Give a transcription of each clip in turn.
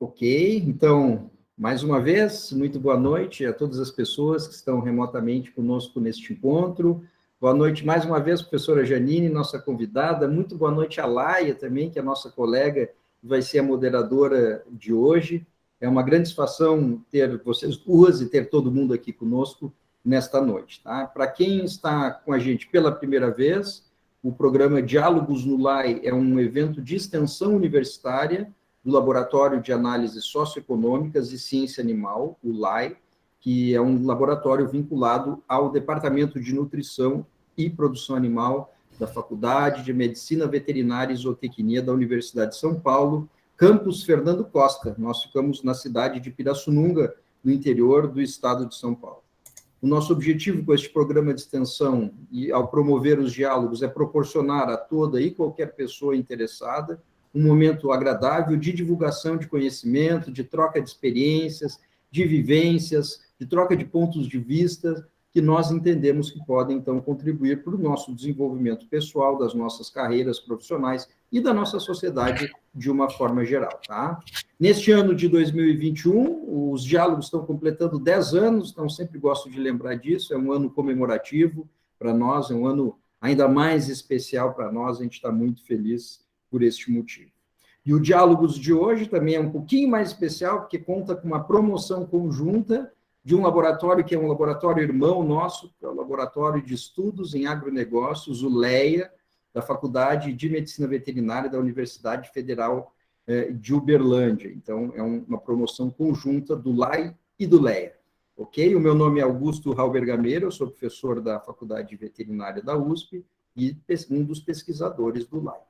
Ok, então, mais uma vez, muito boa noite a todas as pessoas que estão remotamente conosco neste encontro. Boa noite mais uma vez, professora Janine, nossa convidada. Muito boa noite a Laia também, que é a nossa colega, vai ser a moderadora de hoje. É uma grande satisfação ter vocês duas e ter todo mundo aqui conosco nesta noite. Tá? Para quem está com a gente pela primeira vez, o programa Diálogos no LAI é um evento de extensão universitária do Laboratório de Análises Socioeconômicas e Ciência Animal, o LAI, que é um laboratório vinculado ao Departamento de Nutrição e Produção Animal da Faculdade de Medicina Veterinária e Zootecnia da Universidade de São Paulo, campus Fernando Costa. Nós ficamos na cidade de Pirassununga, no interior do estado de São Paulo. O nosso objetivo com este programa de extensão, e ao promover os diálogos, é proporcionar a toda e qualquer pessoa interessada um momento agradável de divulgação de conhecimento, de troca de experiências, de vivências, de troca de pontos de vista, que nós entendemos que podem, então, contribuir para o nosso desenvolvimento pessoal, das nossas carreiras profissionais e da nossa sociedade de uma forma geral, tá? Neste ano de 2021, os diálogos estão completando 10 anos, então sempre gosto de lembrar disso, é um ano comemorativo para nós, é um ano ainda mais especial para nós, a gente está muito feliz por este motivo. E o Diálogos de hoje também é um pouquinho mais especial, porque conta com uma promoção conjunta de um laboratório que é um laboratório irmão nosso, que é o Laboratório de Estudos em Agronegócios, o LEA, da Faculdade de Medicina Veterinária da Universidade Federal de Uberlândia. Então, é uma promoção conjunta do LAI e do LEA. Ok? O meu nome é Augusto Halber Gameiro, eu sou professor da Faculdade de Veterinária da USP e um dos pesquisadores do LAI.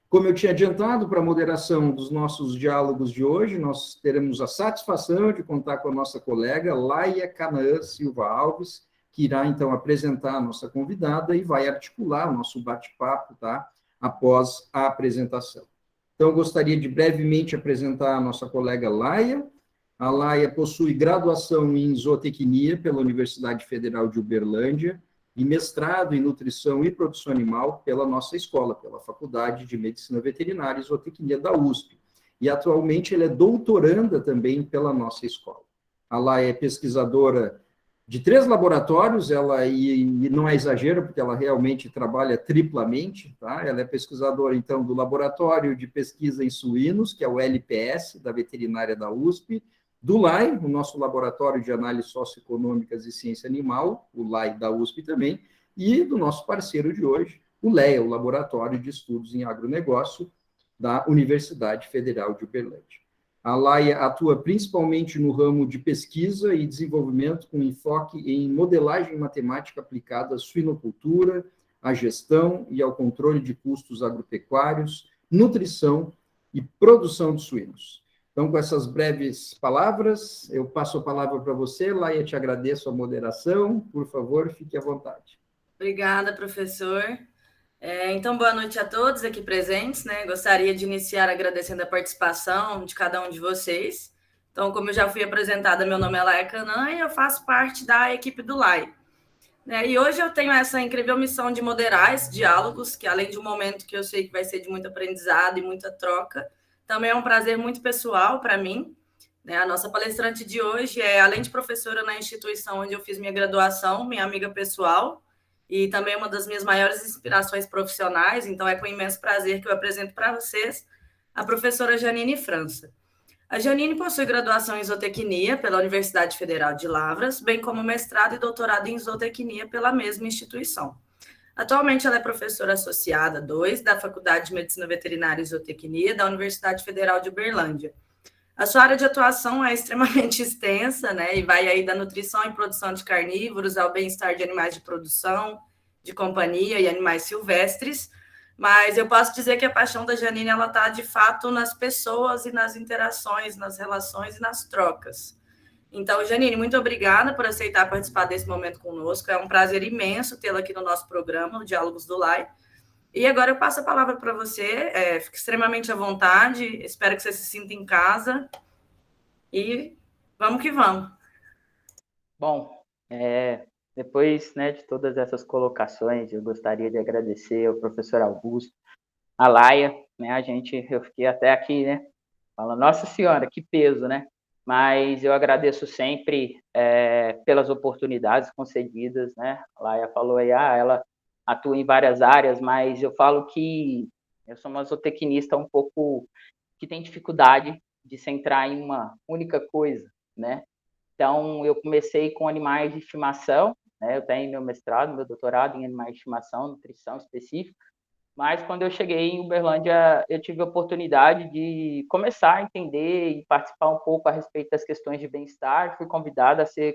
Como eu tinha adiantado, para a moderação dos nossos diálogos de hoje, nós teremos a satisfação de contar com a nossa colega Laia Canaã Silva Alves, que irá, então, apresentar a nossa convidada e vai articular o nosso bate-papo, tá? Após a apresentação. Então, eu gostaria de brevemente apresentar a nossa colega Laia. A Laia possui graduação em zootecnia pela Universidade Federal de Uberlândia, e mestrado em Nutrição e Produção Animal pela nossa escola, pela Faculdade de Medicina Veterinária e Zootecnia da USP. E, atualmente, ela é doutoranda também pela nossa escola. Ela é pesquisadora de 3 laboratórios, e não é exagero, porque ela realmente trabalha triplamente, tá? Ela é pesquisadora, então, do Laboratório de Pesquisa em Suínos, que é o LPS, da Veterinária da USP, do LAI, o nosso Laboratório de Análises Socioeconômicas e Ciência Animal, o LAI da USP também, e do nosso parceiro de hoje, o LEA, o Laboratório de Estudos em Agronegócio da Universidade Federal de Uberlândia. A Laia atua principalmente no ramo de pesquisa e desenvolvimento com enfoque em modelagem matemática aplicada à suinocultura, à gestão e ao controle de custos agropecuários, nutrição e produção de suínos. Então, com essas breves palavras, eu passo a palavra para você, Laia, te agradeço a moderação, por favor, fique à vontade. Obrigada, professor. Então, boa noite a todos aqui presentes, né? Gostaria de iniciar agradecendo a participação de cada um de vocês. Então, como eu já fui apresentada, meu nome é Laia Canaã e eu faço parte da equipe do LAI. E hoje eu tenho essa incrível missão de moderar esses diálogos, que além de um momento que eu sei que vai ser de muito aprendizado e muita troca, também é um prazer muito pessoal para mim. A nossa palestrante de hoje é, além de professora na instituição onde eu fiz minha graduação, minha amiga pessoal, e também uma das minhas maiores inspirações profissionais, então é com imenso prazer que eu apresento para vocês a professora Janine França. A Janine possui graduação em zootecnia pela Universidade Federal de Lavras, bem como mestrado e doutorado em zootecnia pela mesma instituição. Atualmente, ela é professora associada 2 da Faculdade de Medicina Veterinária e Zootecnia da Universidade Federal de Uberlândia. A sua área de atuação é extremamente extensa, né? E vai aí da nutrição e produção de carnívoros ao bem-estar de animais de produção, de companhia e animais silvestres. Mas eu posso dizer que a paixão da Janine ela está de fato nas pessoas e nas interações, nas relações e nas trocas. Então, Janine, muito obrigada por aceitar participar desse momento conosco. É um prazer imenso tê-la aqui no nosso programa, o Diálogos do LAI. E agora eu passo a palavra para você. Fique extremamente à vontade. Espero que você se sinta em casa. E vamos que vamos. Bom, depois, né, de todas essas colocações, eu gostaria de agradecer ao professor Augusto, a Laia, né, eu fiquei até aqui, né, Fala, nossa senhora, que peso, né? Mas eu agradeço sempre pelas oportunidades concedidas, né? A Laia falou aí, ela atua em várias áreas, mas eu falo que eu sou uma zootecnista um pouco que tem dificuldade de centrar em uma única coisa, né? Então, eu comecei com animais de estimação, né? Eu tenho meu mestrado, meu doutorado em animais de estimação, nutrição específica, mas quando eu cheguei em Uberlândia, eu tive a oportunidade de começar a entender e participar um pouco a respeito das questões de bem-estar. Fui convidada a ser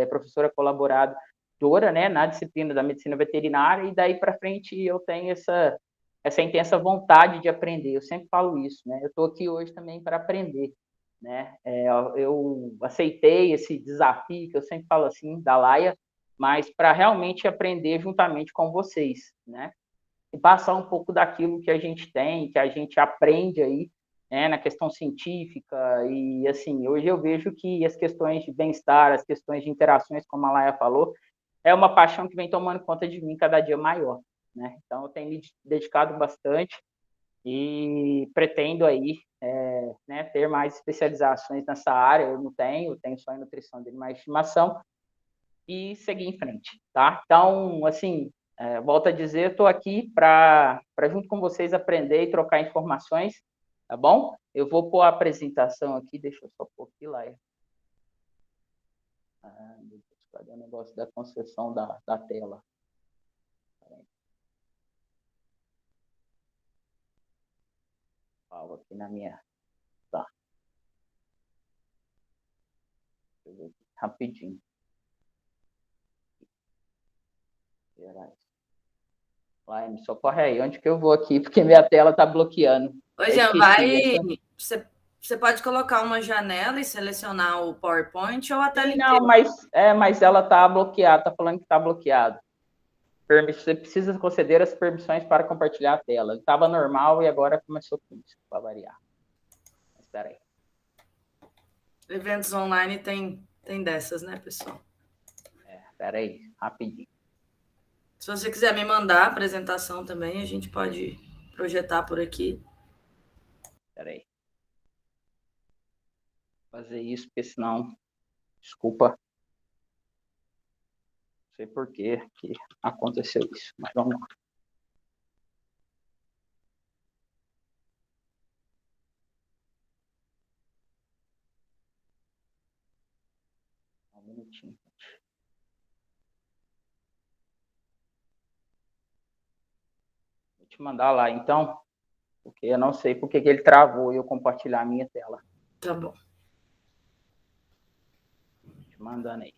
professora colaboradora, né, na disciplina da medicina veterinária, e daí para frente eu tenho essa intensa vontade de aprender. Eu sempre falo isso, né? Eu estou aqui hoje também para aprender, né? Eu aceitei esse desafio, que eu sempre falo assim, da Laia, mas para realmente aprender juntamente com vocês, né? E passar um pouco daquilo que a gente tem, que a gente aprende aí, né, na questão científica. E, assim, hoje eu vejo que as questões de bem-estar, as questões de interações, como a Laia falou, é uma paixão que vem tomando conta de mim cada dia maior, né? Então, eu tenho me dedicado bastante e pretendo aí, né, ter mais especializações nessa área. Eu não tenho, eu tenho só em nutrição de animais de estimação, e seguir em frente, tá? Então, assim, volto a dizer, estou aqui para junto com vocês aprender e trocar informações, tá bom? Eu vou pôr a apresentação aqui, deixa eu só pôr aqui lá. Cadê o negócio da concessão da tela? Falo aqui na minha... Tá. Deixa eu ver aqui, rapidinho. Vai, me socorre aí, onde que eu vou aqui? Porque minha tela tá bloqueando. Oi, Jean, você pode colocar uma janela e selecionar o PowerPoint ou a tela Não, inteira? mas ela tá bloqueada, tá falando que tá bloqueado. Você precisa conceder as permissões para compartilhar a tela. Estava normal e agora começou com isso, para variar. Espera aí. Eventos online tem dessas, né, pessoal? Espera aí, rapidinho. Se você quiser me mandar a apresentação também, a gente pode projetar por aqui. Espera aí. Vou fazer isso, porque senão, desculpa, não sei por que aconteceu isso, mas vamos lá. Um minutinho. Vou te mandar lá, então, porque eu não sei por que ele travou e eu compartilhar a minha tela. Tá bom. Te mandando aí.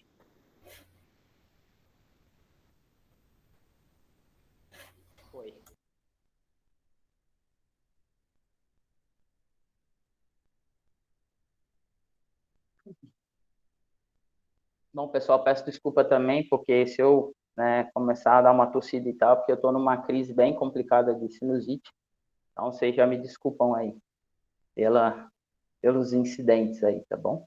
Foi. Bom, pessoal, peço desculpa também, porque se eu começar a dar uma tossida e tal, porque eu estou numa crise bem complicada de sinusite, então vocês já me desculpam aí pelos incidentes aí, tá bom?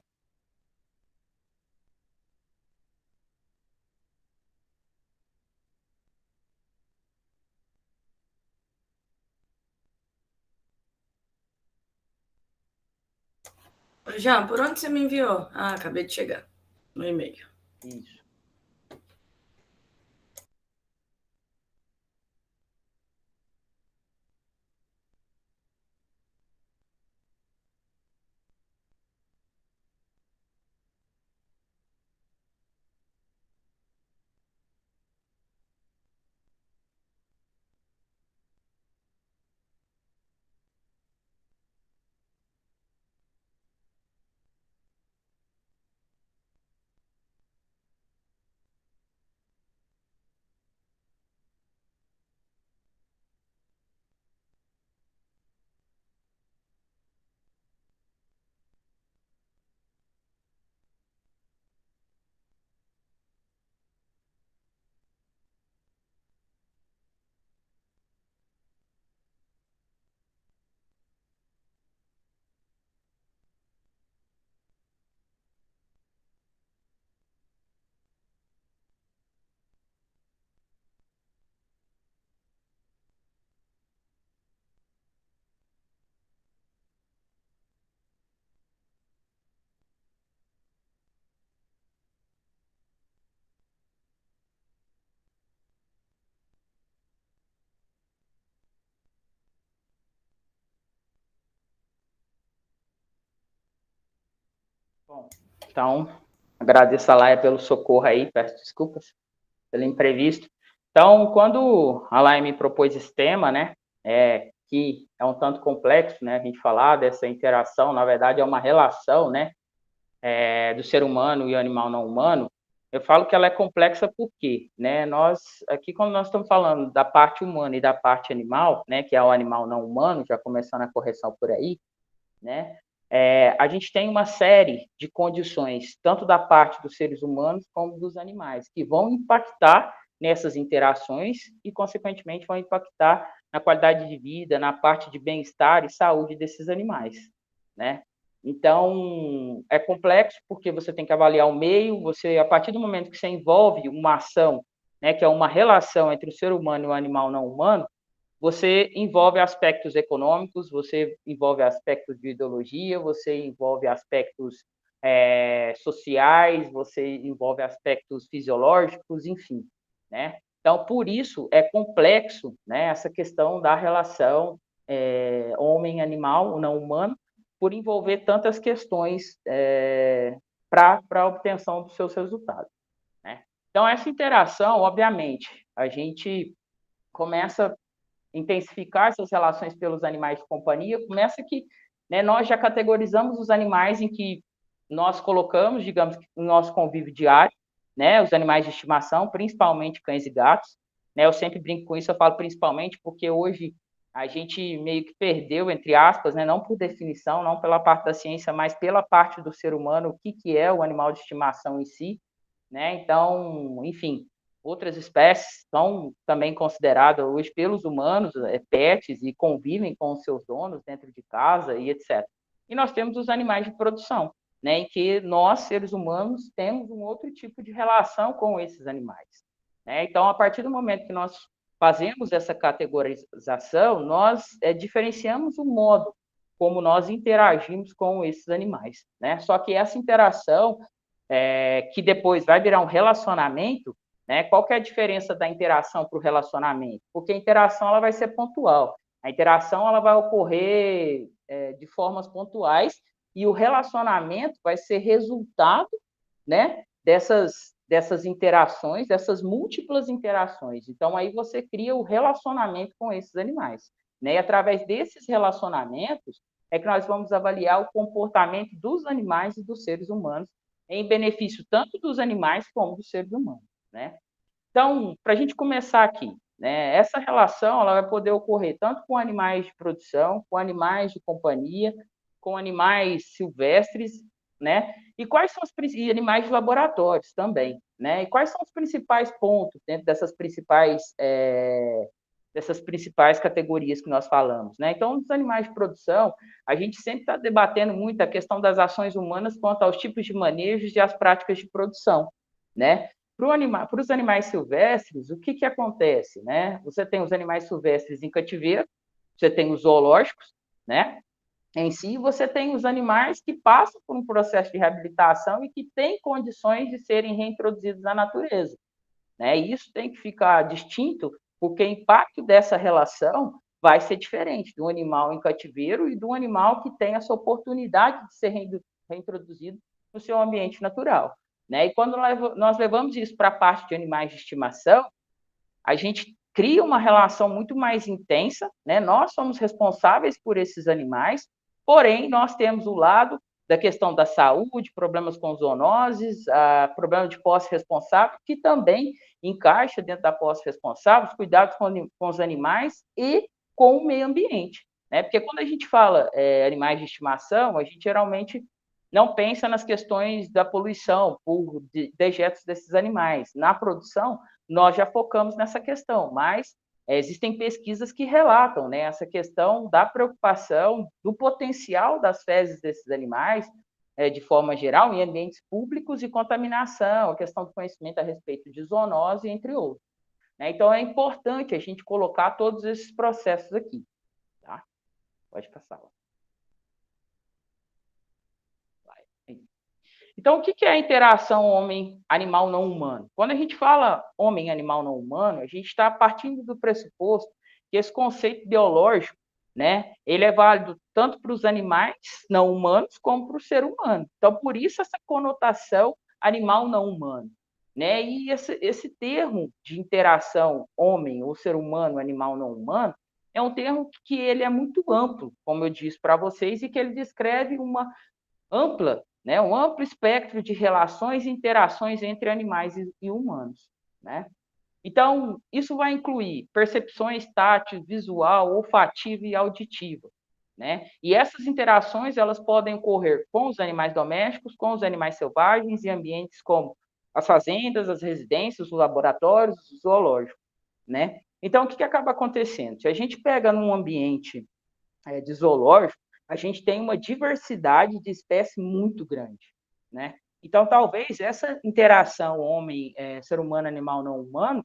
Jean, por onde você me enviou? Ah, acabei de chegar no e-mail. Isso. Bom, então, agradeço a Laia pelo socorro aí, peço desculpas pelo imprevisto. Então, quando a Laia me propôs esse tema, né, que é um tanto complexo, né, a gente falar dessa interação, na verdade é uma relação, né, do ser humano e animal não humano, eu falo que ela é complexa porque, né, aqui quando nós estamos falando da parte humana e da parte animal, né, que é o animal não humano, já começando a correção por aí, né, a gente tem uma série de condições, tanto da parte dos seres humanos como dos animais, que vão impactar nessas interações e, consequentemente, vão impactar na qualidade de vida, na parte de bem-estar e saúde desses animais, né? Então, é complexo porque você tem que avaliar o meio, a partir do momento que você envolve uma ação, né, que é uma relação entre o ser humano e o animal não humano, você envolve aspectos econômicos, você envolve aspectos de ideologia, você envolve aspectos sociais, você envolve aspectos fisiológicos, enfim, né? Então, por isso é complexo, né, essa questão da relação homem-animal, não humano, por envolver tantas questões para a obtenção dos seus resultados, né? Então, essa interação, obviamente, a gente começa intensificar essas relações pelos animais de companhia, começa que, né, nós já categorizamos os animais em que nós colocamos, digamos, no nosso convívio diário, né, os animais de estimação, principalmente cães e gatos, né, eu sempre brinco com isso, eu falo principalmente porque hoje a gente meio que perdeu, entre aspas, né, não por definição, não pela parte da ciência, mas pela parte do ser humano, o que é o animal de estimação em si, né, então, enfim, outras espécies são também consideradas hoje pelos humanos pets e convivem com os seus donos dentro de casa e etc. E nós temos os animais de produção, né, em que nós, seres humanos, temos um outro tipo de relação com esses animais, né? Então, a partir do momento que nós fazemos essa categorização, nós diferenciamos o modo como nós interagimos com esses animais, né? Só que essa interação, que depois vai virar um relacionamento, né? Qual que é a diferença da interação para o relacionamento? Porque a interação ela vai ser pontual. A interação ela vai ocorrer de formas pontuais e o relacionamento vai ser resultado, né, dessas interações, dessas múltiplas interações. Então, aí você cria o relacionamento com esses animais, né? E através desses relacionamentos é que nós vamos avaliar o comportamento dos animais e dos seres humanos em benefício tanto dos animais como dos seres humanos, né? Então, para a gente começar aqui, né, essa relação ela vai poder ocorrer tanto com animais de produção, com animais de companhia, com animais silvestres, né? E quais são e animais de laboratórios também, né? E quais são os principais pontos dentro dessas principais categorias que nós falamos, né? Então, dos animais de produção, a gente sempre está debatendo muito a questão das ações humanas quanto aos tipos de manejos e as práticas de produção, né? Para os animais silvestres, o que acontece, né? Você tem os animais silvestres em cativeiro, você tem os zoológicos, né? Em si, você tem os animais que passam por um processo de reabilitação e que têm condições de serem reintroduzidos na natureza, né? E isso tem que ficar distinto, porque o impacto dessa relação vai ser diferente do animal em cativeiro e do animal que tem essa oportunidade de ser reintroduzido no seu ambiente natural, né? E quando nós levamos isso para a parte de animais de estimação, a gente cria uma relação muito mais intensa, né? Nós somos responsáveis por esses animais, porém, nós temos o lado da questão da saúde, problemas com zoonoses, problema de posse responsável, que também encaixa dentro da posse responsável, os cuidados com os animais e com o meio ambiente, né? Porque quando a gente fala animais de estimação, a gente geralmente não pensa nas questões da poluição por dejetos desses animais. Na produção, nós já focamos nessa questão, mas existem pesquisas que relatam, né, essa questão da preocupação do potencial das fezes desses animais, de forma geral, em ambientes públicos e contaminação, a questão do conhecimento a respeito de zoonose, entre outros, né? Então, é importante a gente colocar todos esses processos aqui. Tá? Pode passar. Então, o que é a interação homem-animal não humano? Quando a gente fala homem-animal não humano, a gente está partindo do pressuposto que esse conceito biológico, né, ele é válido tanto para os animais não humanos como para o ser humano. Então, por isso essa conotação animal não humano, né? E esse termo de interação homem ou ser humano, animal não humano, é um termo que ele é muito amplo, como eu disse para vocês, e que ele descreve uma ampla, né, um amplo espectro de relações e interações entre animais e humanos, né? Então, isso vai incluir percepções tátil, visual, olfativa e auditiva, né? E essas interações, elas podem ocorrer com os animais domésticos, com os animais selvagens e ambientes como as fazendas, as residências, os laboratórios, os zoológicos, né? Então, o que acaba acontecendo? Se a gente pega num ambiente de zoológico, a gente tem uma diversidade de espécies muito grande, né? Então, talvez essa interação homem, ser humano, animal não humano,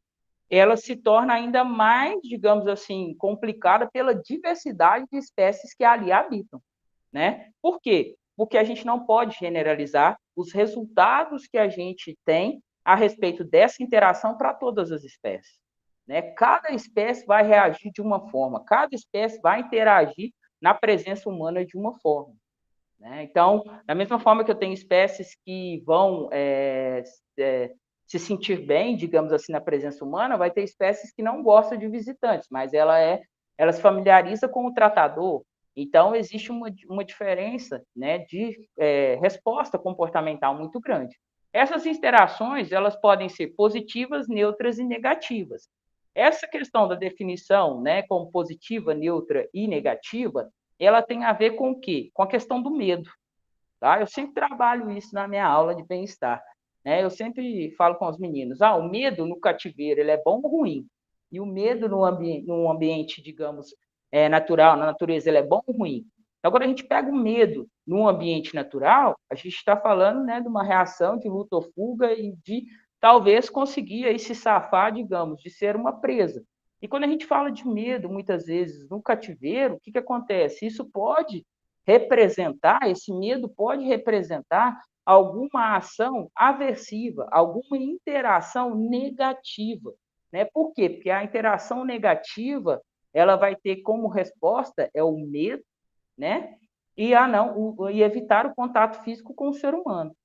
ela se torna ainda mais, digamos assim, complicada pela diversidade de espécies que ali habitam, né? Por quê? Porque a gente não pode generalizar os resultados que a gente tem a respeito dessa interação para todas as espécies, né? Cada espécie vai reagir de uma forma, cada espécie vai interagir na presença humana de uma forma, né? Então, da mesma forma que eu tenho espécies que vão se sentir bem, digamos assim, na presença humana, vai ter espécies que não gostam de visitantes, mas ela se familiariza com o tratador. Então, existe uma diferença, né, de resposta comportamental muito grande. Essas interações, elas podem ser positivas, neutras e negativas. Essa questão da definição, né, como positiva, neutra e negativa, ela tem a ver com o quê? Com a questão do medo. Tá? Eu sempre trabalho isso na minha aula de bem-estar. Né? Eu sempre falo com os meninos, o medo no cativeiro ele é bom ou ruim? E o medo num ambiente, digamos, natural, na natureza, ele é bom ou ruim? Então, quando a gente pega o medo num ambiente natural, a gente está falando, né, de uma reação de luta ou fuga e de talvez conseguir aí se safar, digamos, de ser uma presa. E quando a gente fala de medo, muitas vezes, no cativeiro, o que acontece? Isso pode representar, esse medo pode representar alguma ação aversiva, alguma interação negativa, né? Por quê? Porque a interação negativa, ela vai ter como resposta o medo, né? E evitar o contato físico com o ser humano,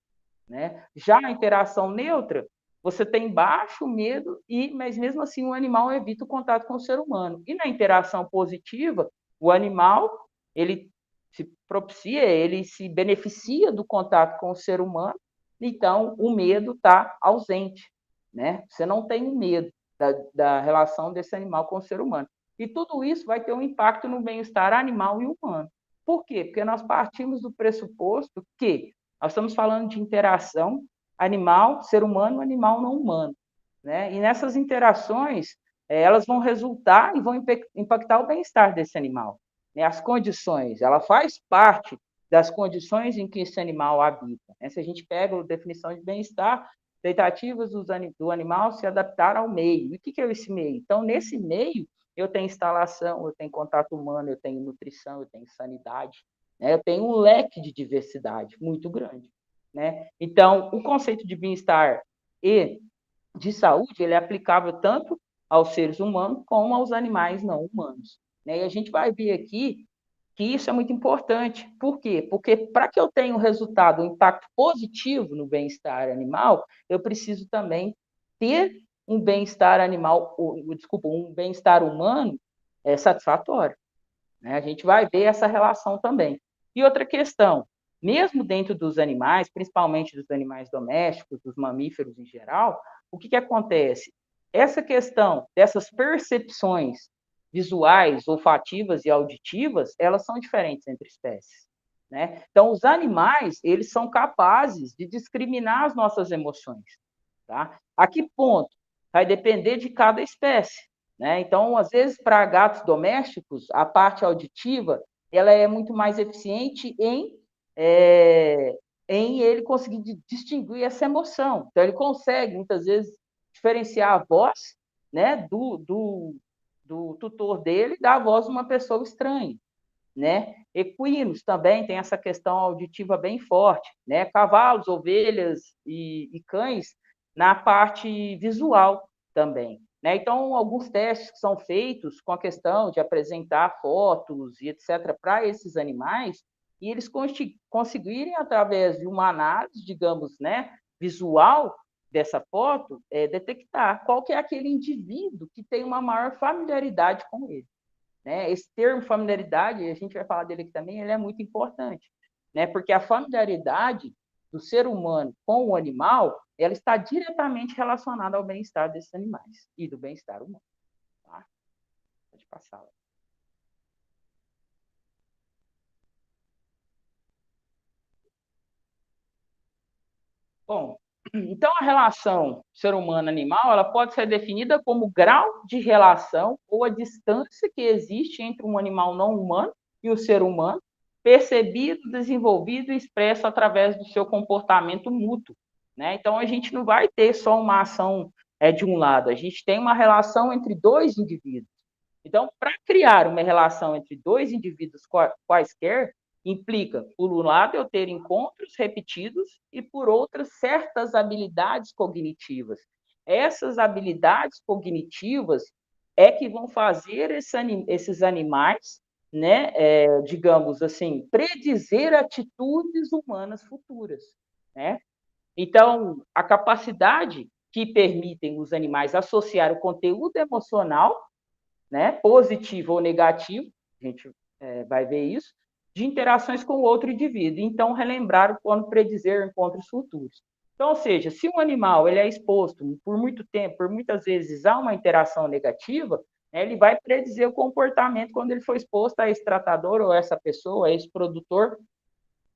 né? Já a interação neutra, você tem baixo medo mas mesmo assim o animal evita o contato com o ser humano. E na interação positiva, o animal ele se propicia, ele se beneficia do contato com o ser humano, então o medo está ausente, né? Você não tem medo da relação desse animal com o ser humano. E tudo isso vai ter um impacto no bem-estar animal e humano. Por quê? Porque nós partimos do pressuposto que nós estamos falando de interação animal, ser humano, animal não humano, né? E nessas interações, elas vão resultar e vão impactar o bem-estar desse animal. As condições, ela faz parte das condições em que esse animal habita. Se a gente pega a definição de bem-estar, tentativas do animal se adaptar ao meio. E o que é esse meio? Então, nesse meio, eu tenho instalação, eu tenho contato humano, eu tenho nutrição, eu tenho sanidade, né? Eu tenho um leque de diversidade muito grande, né? Então, o conceito de bem-estar e de saúde, ele é aplicável tanto aos seres humanos como aos animais não humanos. Né? E a gente vai ver aqui que isso é muito importante. Por quê? Porque para que eu tenha um resultado, um impacto positivo no bem-estar animal, eu preciso também ter um bem-estar animal, um bem-estar humano satisfatório. Né? A gente vai ver essa relação também. E outra questão, mesmo dentro dos animais, principalmente dos animais domésticos, dos mamíferos em geral, o que acontece? Essa questão dessas percepções visuais, olfativas e auditivas, elas são diferentes entre espécies. Né? Então, os animais, eles são capazes de discriminar as nossas emoções. Tá? A que ponto? Vai depender de cada espécie. Né? Então, às vezes, para gatos domésticos, a parte auditiva ela é muito mais eficiente em ele conseguir distinguir essa emoção. Então, ele consegue, muitas vezes, diferenciar a voz, né, do tutor dele da voz de uma pessoa estranha. Né? Equinos também tem essa questão auditiva bem forte. Né? Cavalos, ovelhas e cães na parte visual também. né? Então, alguns testes que são feitos com a questão de apresentar fotos e etc. para esses animais, e eles conseguirem, através de uma análise, digamos, né, visual dessa foto, detectar qual que é aquele indivíduo que tem uma maior familiaridade com ele, né? Esse termo familiaridade, a gente vai falar dele aqui também, ele é muito importante, né? Porque a familiaridade do ser humano com o animal, ela está diretamente relacionada ao bem-estar desses animais e do bem-estar humano. Tá? Pode passar. Bom, então a relação ser humano-animal, ela pode ser definida como grau de relação ou a distância que existe entre um animal não humano e o ser humano, percebido, desenvolvido e expresso através do seu comportamento mútuo, né? Então a gente não vai ter só uma ação de um lado, a gente tem uma relação entre dois indivíduos. Então, para criar uma relação entre dois indivíduos quaisquer, implica, por um lado, eu ter encontros repetidos e, por outras, certas habilidades cognitivas. Essas habilidades cognitivas é que vão fazer esses animais, né, digamos assim, predizer atitudes humanas futuras, né? Então, a capacidade que permitem os animais associar o conteúdo emocional, né, positivo ou negativo, a gente vai ver isso, de interações com outro indivíduo. Então, relembrar quando predizer encontros futuros. Então, ou seja, se um animal ele é exposto por muito tempo, por muitas vezes, a uma interação negativa, né, ele vai predizer o comportamento quando ele for exposto a esse tratador ou essa pessoa, a esse produtor,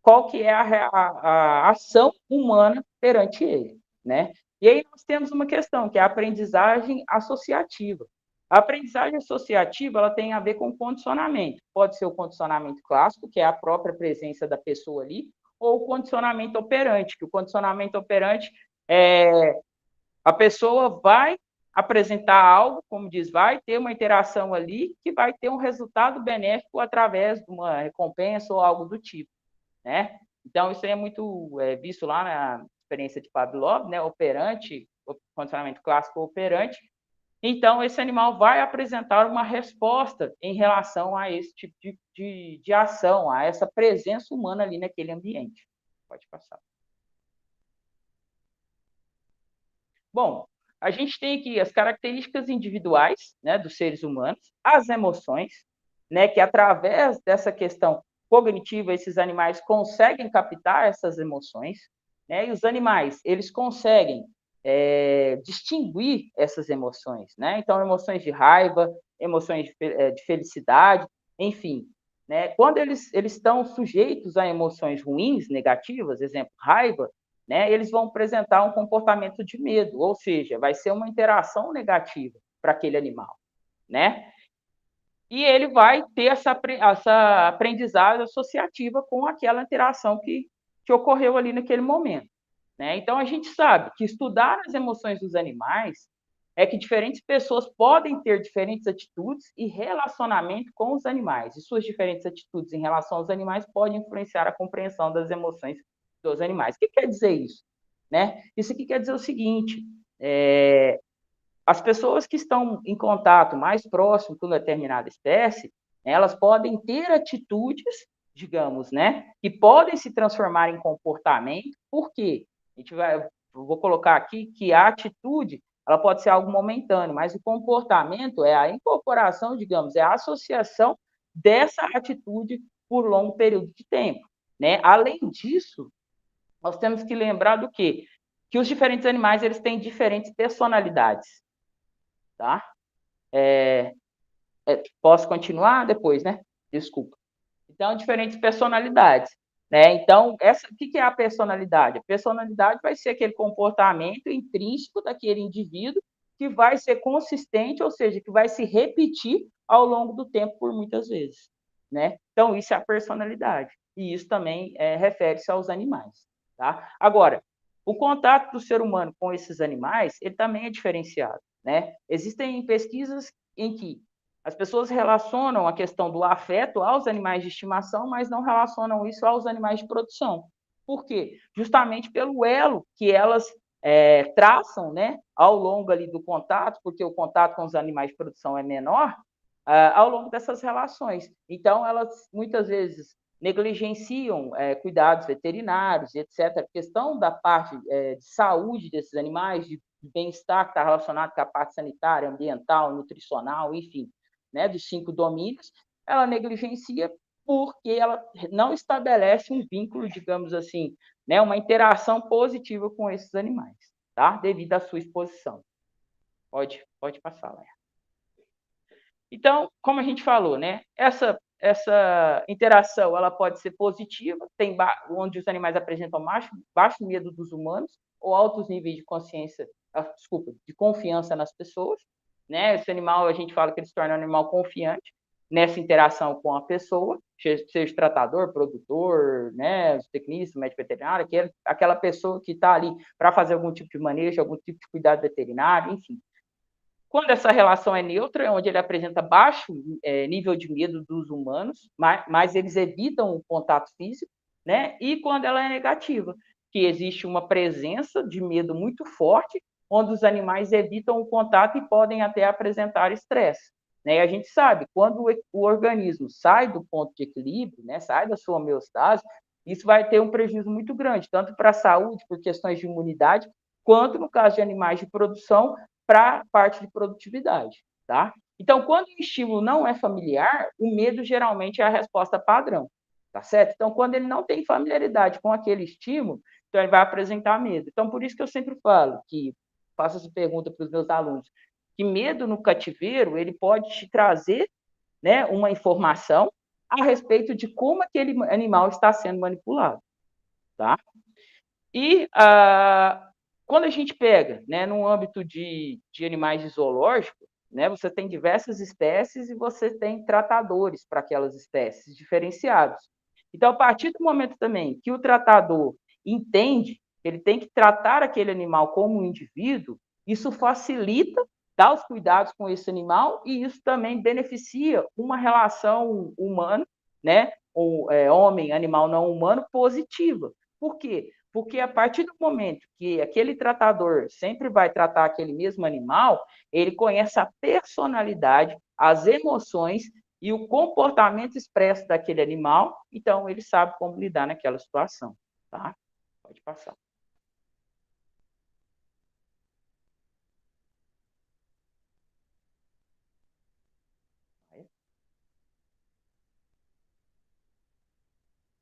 qual que é a ação humana perante ele, né? E aí nós temos uma questão, que é a aprendizagem associativa. A aprendizagem associativa, ela tem a ver com condicionamento. Pode ser o condicionamento clássico, que é a própria presença da pessoa ali, ou o condicionamento operante, que o condicionamento operante é a pessoa vai apresentar algo, como diz, vai ter uma interação ali que vai ter um resultado benéfico através de uma recompensa ou algo do tipo, né? Então, isso aí é muito visto lá na experiência de Pavlov, né? Operante, condicionamento clássico operante. Então, esse animal vai apresentar uma resposta em relação a esse tipo de ação, a essa presença humana ali naquele ambiente. Pode passar. Bom, a gente tem aqui as características individuais, né, dos seres humanos, as emoções, né, que através dessa questão cognitiva, esses animais conseguem captar essas emoções, né, e os animais, eles conseguem distinguir essas emoções, né? Então, emoções de raiva, emoções de felicidade, enfim, né? Quando eles estão sujeitos a emoções ruins, negativas, exemplo, raiva, né? Eles vão apresentar um comportamento de medo, ou seja, vai ser uma interação negativa para aquele animal, né? E ele vai ter essa aprendizagem associativa com aquela interação que ocorreu ali naquele momento, né? Então, a gente sabe que estudar as emoções dos animais é que diferentes pessoas podem ter diferentes atitudes e relacionamento com os animais, e suas diferentes atitudes em relação aos animais podem influenciar a compreensão das emoções dos animais. O que quer dizer isso? Né? Isso aqui quer dizer o seguinte, as pessoas que estão em contato mais próximo com determinada espécie, elas podem ter atitudes, digamos, né, que podem se transformar em comportamento. Por quê? Vou colocar aqui que a atitude, ela pode ser algo momentâneo, mas o comportamento é a incorporação, digamos, é a associação dessa atitude por longo período de tempo, né? Além disso, nós temos que lembrar do quê? Que os diferentes animais, eles têm diferentes personalidades, tá? Posso continuar depois, né? Desculpa. Então, diferentes personalidades, né? Então, o que é a personalidade? A personalidade vai ser aquele comportamento intrínseco daquele indivíduo que vai ser consistente, ou seja, que vai se repetir ao longo do tempo por muitas vezes, né? Então, isso é a personalidade. E isso também refere-se aos animais, tá? Agora, o contato do ser humano com esses animais, ele também é diferenciado, né? Existem pesquisas em que as pessoas relacionam a questão do afeto aos animais de estimação, mas não relacionam isso aos animais de produção. Por quê? Justamente pelo elo que elas traçam, né, ao longo ali do contato, porque o contato com os animais de produção é menor, ao longo dessas relações. Então, elas muitas vezes negligenciam cuidados veterinários, etc. A questão da parte de saúde desses animais, de bem-estar que está relacionado com a parte sanitária, ambiental, nutricional, enfim, né, dos 5 domínios, ela negligencia porque ela não estabelece um vínculo, digamos assim, né, uma interação positiva com esses animais, tá? Devido à sua exposição. Pode passar, Léa. Então, como a gente falou, né, essa interação ela pode ser positiva, onde os animais apresentam baixo medo dos humanos ou altos níveis de consciência, de confiança nas pessoas, né? Esse animal, a gente fala que ele se torna um animal confiante nessa interação com a pessoa, seja tratador, produtor, né, tecnista, médico veterinário, aquela pessoa que está ali para fazer algum tipo de manejo, algum tipo de cuidado veterinário, enfim. Quando essa relação é neutra, onde ele apresenta baixo nível de medo dos humanos, mas eles evitam o contato físico, né? E quando ela é negativa, que existe uma presença de medo muito forte, onde os animais evitam o contato e podem até apresentar estresse. Né? E a gente sabe, quando o organismo sai do ponto de equilíbrio, né, sai da sua homeostase, isso vai ter um prejuízo muito grande, tanto para a saúde, por questões de imunidade, quanto, no caso de animais de produção, para a parte de produtividade, tá? Então, quando o estímulo não é familiar, o medo geralmente é a resposta padrão, tá certo? Então, quando ele não tem familiaridade com aquele estímulo, então ele vai apresentar medo. Então, por isso que eu sempre falo, faço essa pergunta para os meus alunos, que medo no cativeiro, ele pode te trazer, né, uma informação a respeito de como aquele animal está sendo manipulado, tá? E quando a gente pega, né, no âmbito de animais zoológicos, né, você tem diversas espécies e você tem tratadores para aquelas espécies diferenciados. Então, a partir do momento também que o tratador entende que ele tem que tratar aquele animal como um indivíduo, isso facilita dar os cuidados com esse animal e isso também beneficia uma relação humana, né, homem, animal não humano, positiva. Por quê? Porque a partir do momento que aquele tratador sempre vai tratar aquele mesmo animal, ele conhece a personalidade, as emoções e o comportamento expresso daquele animal, então ele sabe como lidar naquela situação, tá? Pode passar.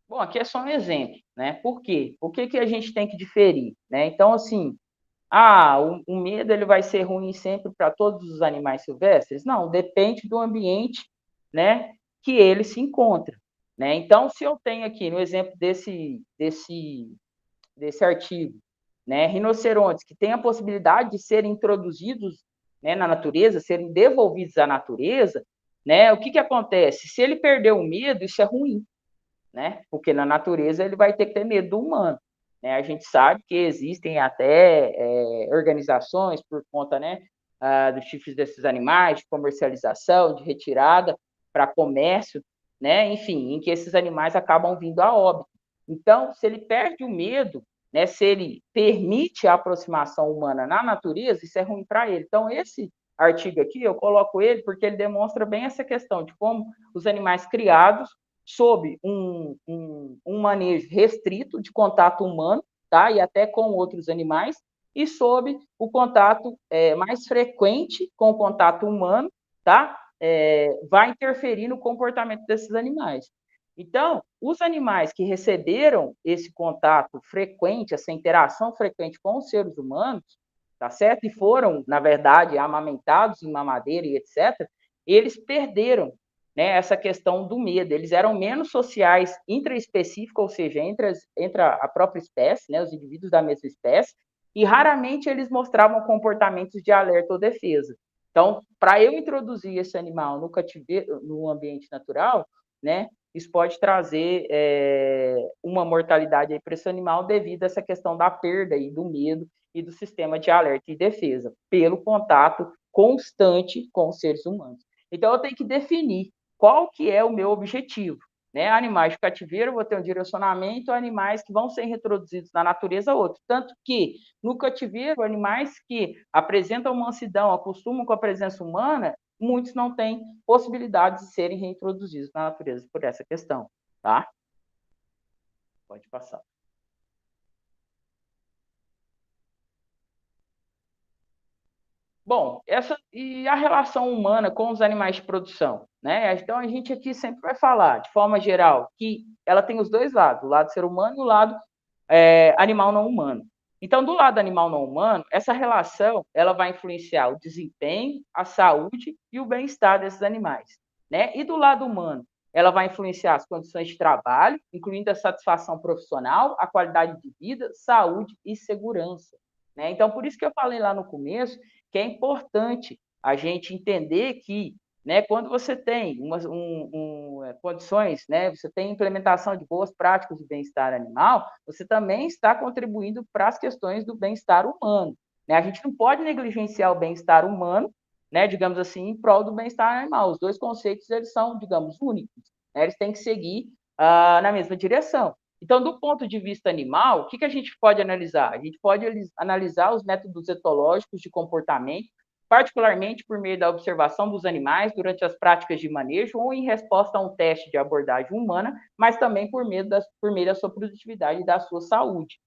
Bom, aqui é só um exemplo, né? Por quê? O que a gente tem que diferir, né? Então, assim, o medo ele vai ser ruim sempre para todos os animais silvestres? Não, depende do ambiente, né, que ele se encontra, né? Então, se eu tenho aqui, no exemplo desse artigo, né, rinocerontes que têm a possibilidade de serem introduzidos, né, na natureza, serem devolvidos à natureza, né? O que acontece? Se ele perder o medo, isso é ruim, né? Porque na natureza ele vai ter que ter medo do humano. Né? A gente sabe que existem até organizações por conta, né, dos chifres desses animais, de comercialização, de retirada para comércio, né? Enfim, em que esses animais acabam vindo a óbito. Então, se ele perde o medo, né, se ele permite a aproximação humana na natureza, isso é ruim para ele. Então, esse artigo aqui, eu coloco ele porque ele demonstra bem essa questão de como os animais criados sob um manejo restrito de contato humano, tá? E até com outros animais, e sob o contato mais frequente com o contato humano, tá? Vai interferir no comportamento desses animais. Então, os animais que receberam esse contato frequente, essa interação frequente com os seres humanos, tá certo? E foram, na verdade, amamentados em mamadeira e etc., eles perderam, né, essa questão do medo. Eles eram menos sociais intraespecíficos, ou seja, entre a própria espécie, né, os indivíduos da mesma espécie, e raramente eles mostravam comportamentos de alerta ou defesa. Então, para eu introduzir esse animal no cativeiro, no ambiente natural, né, isso pode trazer uma mortalidade para esse animal devido a essa questão da perda e do medo e do sistema de alerta e defesa, pelo contato constante com os seres humanos. Então, eu tenho que definir qual que é o meu objetivo, né? Animais de cativeiro, eu vou ter um direcionamento, animais que vão ser reproduzidos na natureza, outro. Tanto que, no cativeiro, animais que apresentam mansidão, acostumam com a presença humana, muitos não têm possibilidade de serem reintroduzidos na natureza por essa questão, tá? Pode passar. Bom, e a relação humana com os animais de produção, né? Então a gente aqui sempre vai falar, de forma geral, que ela tem os dois lados, o lado ser humano e o lado animal não humano. Então, do lado animal não humano, essa relação ela vai influenciar o desempenho, a saúde e o bem-estar desses animais, né? E do lado humano, ela vai influenciar as condições de trabalho, incluindo a satisfação profissional, a qualidade de vida, saúde e segurança, né? Então, por isso que eu falei lá no começo que é importante a gente entender que, né, quando você tem condições, né, você tem implementação de boas práticas de bem-estar animal, você também está contribuindo para as questões do bem-estar humano, né? A gente não pode negligenciar o bem-estar humano, né, digamos assim, em prol do bem-estar animal. Os dois conceitos, eles são, digamos, únicos, né? Eles têm que seguir na mesma direção. Então, do ponto de vista animal, o que a gente pode analisar? A gente pode analisar os métodos etológicos de comportamento, particularmente por meio da observação dos animais durante as práticas de manejo ou em resposta a um teste de abordagem humana, mas também por meio da sua produtividade e da sua saúde,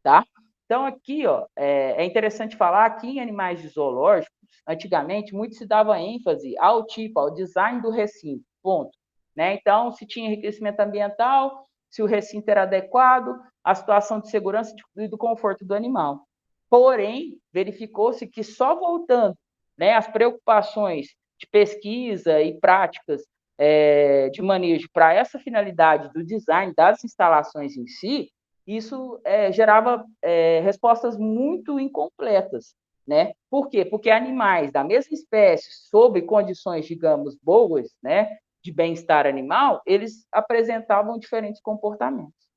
tá? Então, aqui, ó, é interessante falar que em animais zoológicos, antigamente, muito se dava ênfase ao tipo, ao design do recinto, ponto. Né? Então, se tinha enriquecimento ambiental, se o recinto era adequado, a situação de segurança e do conforto do animal. Porém, verificou-se que só voltando, né, as preocupações de pesquisa e práticas de manejo para essa finalidade do design das instalações em si, isso gerava respostas muito incompletas, né? Por quê? Porque animais da mesma espécie, sob condições, digamos, boas, né, de bem-estar animal, eles apresentavam diferentes comportamentos,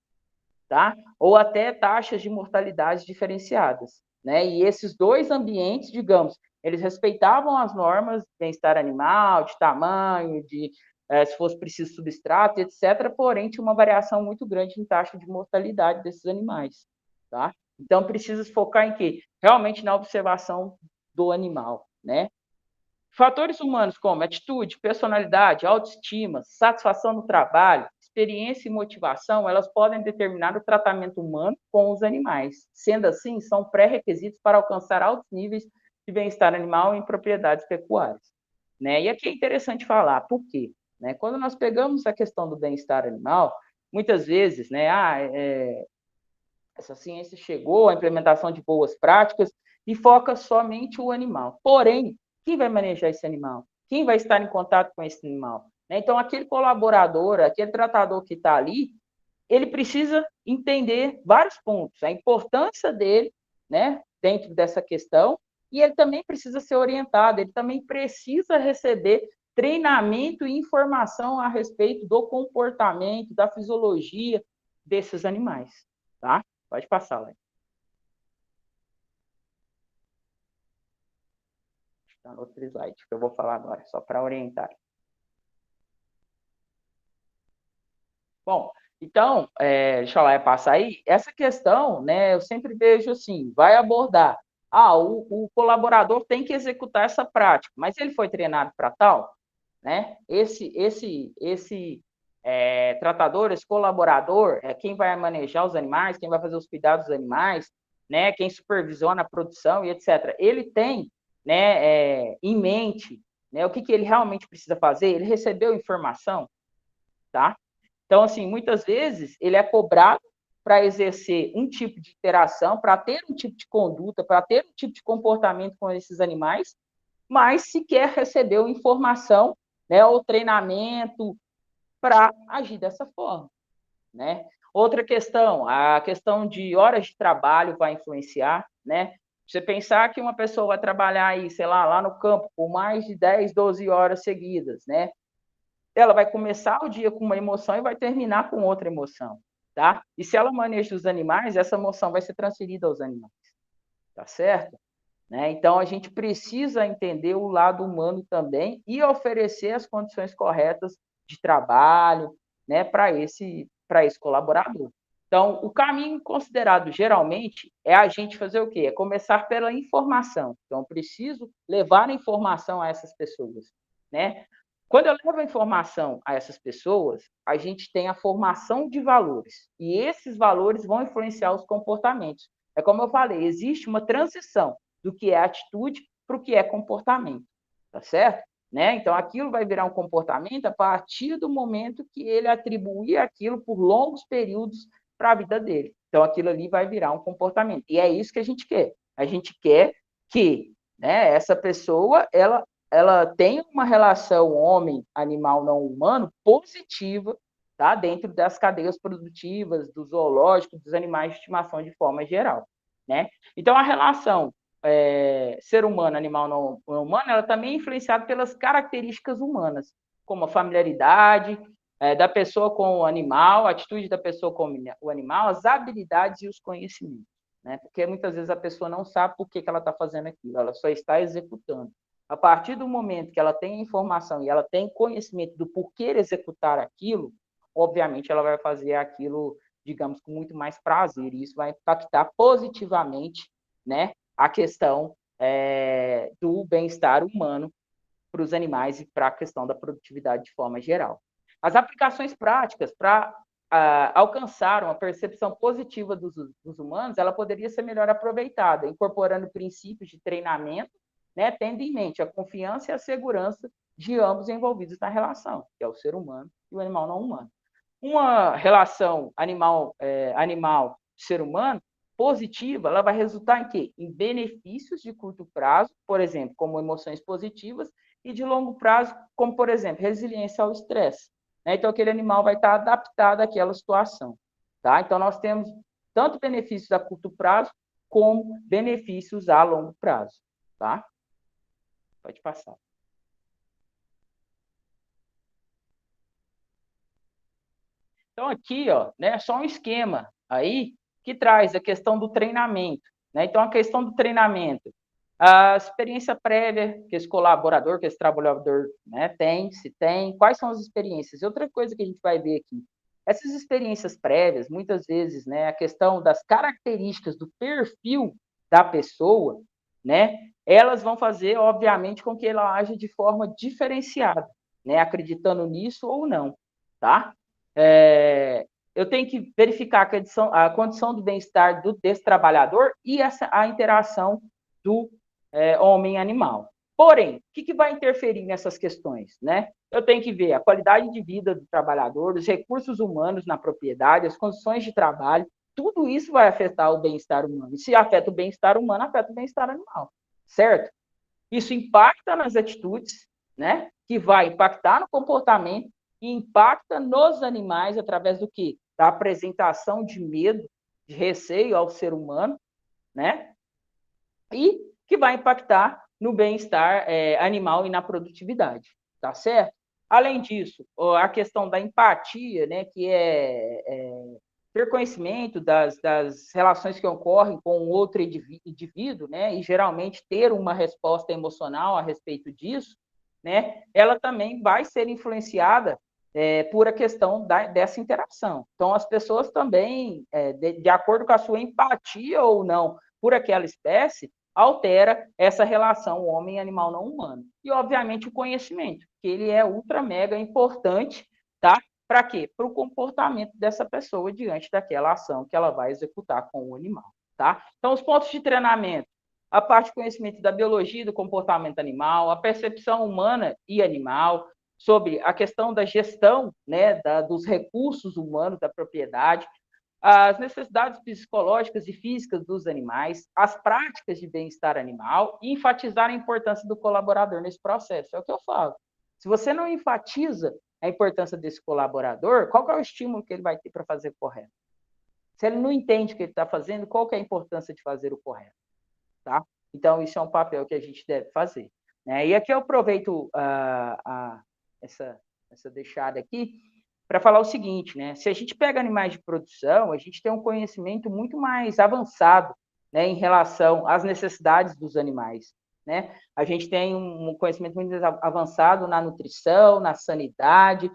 tá? Ou até taxas de mortalidade diferenciadas, né? E esses dois ambientes, digamos, eles respeitavam as normas de bem-estar animal, de tamanho, de se fosse preciso substrato, etc., porém tinha uma variação muito grande em taxa de mortalidade desses animais, tá? Então precisa se focar em quê? Realmente na observação do animal, né? Fatores humanos como atitude, personalidade, autoestima, satisfação no trabalho, experiência e motivação, elas podem determinar o tratamento humano com os animais. Sendo assim, são pré-requisitos para alcançar altos níveis de bem-estar animal em propriedades pecuárias, né? E aqui é interessante falar, por quê? Né? Quando nós pegamos a questão do bem-estar animal, muitas vezes, né, essa ciência chegou à implementação de boas práticas e foca somente o animal. Porém, quem vai manejar esse animal? Quem vai estar em contato com esse animal? Então, aquele colaborador, aquele tratador que está ali, ele precisa entender vários pontos, a importância dele, né, dentro dessa questão, e ele também precisa ser orientado, ele também precisa receber treinamento e informação a respeito do comportamento, da fisiologia desses animais, tá? Pode passar, Léo. Está no outro slide que eu vou falar agora, só para orientar. Bom, então, deixa eu lá passar aí. Essa questão, né, eu sempre vejo assim, vai abordar. O colaborador tem que executar essa prática, mas ele foi treinado para tal, né? Esse tratador, esse colaborador, é quem vai manejar os animais, quem vai fazer os cuidados dos animais, né? Quem supervisiona a produção e etc. Ele tem, né, em mente, né, o que ele realmente precisa fazer. Ele recebeu informação, tá? Então, assim, muitas vezes ele é cobrado para exercer um tipo de interação, para ter um tipo de conduta, para ter um tipo de comportamento com esses animais, mas sequer recebeu informação, né, ou treinamento para agir dessa forma, né? Outra questão, a questão de horas de trabalho vai influenciar, né? Você pensar que uma pessoa vai trabalhar aí, sei lá no campo por mais de 10, 12 horas seguidas, né? Ela vai começar o dia com uma emoção e vai terminar com outra emoção, tá? E se ela maneja os animais, essa emoção vai ser transferida aos animais, tá certo? Né? Então, a gente precisa entender o lado humano também e oferecer as condições corretas de trabalho, né, para esse colaborador. Então, o caminho considerado geralmente é a gente fazer o quê? É começar pela informação. Então, eu preciso levar a informação a essas pessoas, né? Quando eu levo a informação a essas pessoas, a gente tem a formação de valores. E esses valores vão influenciar os comportamentos. É como eu falei, existe uma transição do que é atitude para o que é comportamento, tá certo? Né? Então, aquilo vai virar um comportamento a partir do momento que ele atribuir aquilo por longos períodos para a vida dele. Então, aquilo ali vai virar um comportamento. E é isso que a gente quer. A gente quer que, né, essa pessoa ela tem uma relação homem-animal não humano positiva, tá? Dentro das cadeias produtivas, do zoológico, dos animais de estimação de forma geral, né? Então, a relação ser humano, animal não humano, ela também é influenciada pelas características humanas, como a familiaridade da pessoa com o animal, a atitude da pessoa com o animal, as habilidades e os conhecimentos, né? Porque muitas vezes a pessoa não sabe por que ela está fazendo aquilo, ela só está executando. A partir do momento que ela tem informação e ela tem conhecimento do porquê executar aquilo, obviamente ela vai fazer aquilo, digamos, com muito mais prazer, e isso vai impactar positivamente, né, a questão do bem-estar humano para os animais e para a questão da produtividade de forma geral. As aplicações práticas para alcançar uma percepção positiva dos humanos, ela poderia ser melhor aproveitada, incorporando princípios de treinamento, né, tendo em mente a confiança e a segurança de ambos envolvidos na relação, que é o ser humano e o animal não humano. Uma relação animal-ser humano positiva, ela vai resultar em quê? Em benefícios de curto prazo, por exemplo, como emoções positivas, e de longo prazo, como, por exemplo, resiliência ao estresse. Né? Então, aquele animal vai estar adaptado àquela situação. Tá? Então, nós temos tanto benefícios a curto prazo, como benefícios a longo prazo. Tá? Pode passar. Então, aqui, ó, né, só um esquema aí que traz a questão do treinamento. Né? Então, a questão do treinamento, a experiência prévia que esse colaborador, que esse trabalhador, né, tem, se tem, quais são as experiências. E outra coisa que a gente vai ver aqui, essas experiências prévias, muitas vezes, né, a questão das características do perfil da pessoa, né, elas vão fazer, obviamente, com que ela age de forma diferenciada, né, acreditando nisso ou não, tá? Eu tenho que verificar a condição do bem-estar desse trabalhador e a interação do homem-animal. Porém, o que vai interferir nessas questões? Né? Eu tenho que ver a qualidade de vida do trabalhador, os recursos humanos na propriedade, as condições de trabalho, tudo isso vai afetar o bem-estar humano. E se afeta o bem-estar humano, afeta o bem-estar animal, certo? Isso impacta nas atitudes, né? Que vai impactar no comportamento e impacta nos animais através do quê? Da apresentação de medo, de receio ao ser humano, né? E que vai impactar no bem-estar animal e na produtividade, tá certo? Além disso, a questão da empatia, né, que ter conhecimento das relações que ocorrem com outro indivíduo, né, e geralmente ter uma resposta emocional a respeito disso, né, ela também vai ser influenciada por a questão dessa interação. Então, as pessoas também, de acordo com a sua empatia ou não por aquela espécie, altera essa relação homem-animal não humano. E, obviamente, o conhecimento, que ele é ultra mega importante, tá? Para quê? Para o comportamento dessa pessoa diante daquela ação que ela vai executar com o animal, tá? Então, os pontos de treinamento, a parte de conhecimento da biologia e do comportamento animal, a percepção humana e animal, sobre a questão da gestão, né, dos recursos humanos da propriedade, as necessidades psicológicas e físicas dos animais, as práticas de bem-estar animal e enfatizar a importância do colaborador nesse processo. É o que eu falo. Se você não enfatiza a importância desse colaborador, qual que é o estímulo que ele vai ter para fazer o correto? Se ele não entende o que ele está fazendo, qual que é a importância de fazer o correto? Tá? Então, isso é um papel que a gente deve fazer. Né? E aqui eu aproveito essa deixada aqui para falar o seguinte, né? Se a gente pega animais de produção, a gente tem um conhecimento muito mais avançado, né, em relação às necessidades dos animais, né? A gente tem um conhecimento muito mais avançado na nutrição, na sanidade,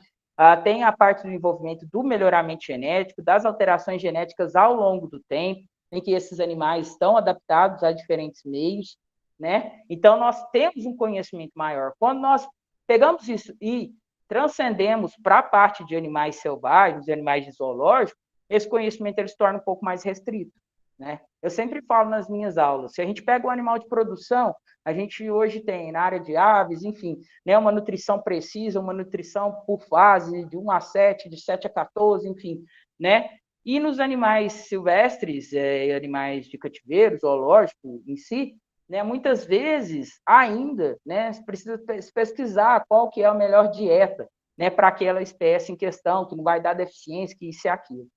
tem a parte do envolvimento do melhoramento genético, das alterações genéticas ao longo do tempo, em que esses animais estão adaptados a diferentes meios, né? Então, nós temos um conhecimento maior. Quando nós pegamos isso e transcendemos para a parte de animais selvagens, de animais de zoológico, esse conhecimento ele se torna um pouco mais restrito, né? Eu sempre falo nas minhas aulas, se a gente pega um animal de produção, a gente hoje tem na área de aves, enfim, né, uma nutrição precisa, uma nutrição por fase, de 1 a 7, de 7 a 14, enfim, né? E nos animais silvestres, animais de cativeiro, zoológico em si, né, muitas vezes ainda, né, precisa pesquisar qual que é a melhor dieta, né, para aquela espécie em questão, que não vai dar deficiência, que isso e aquilo,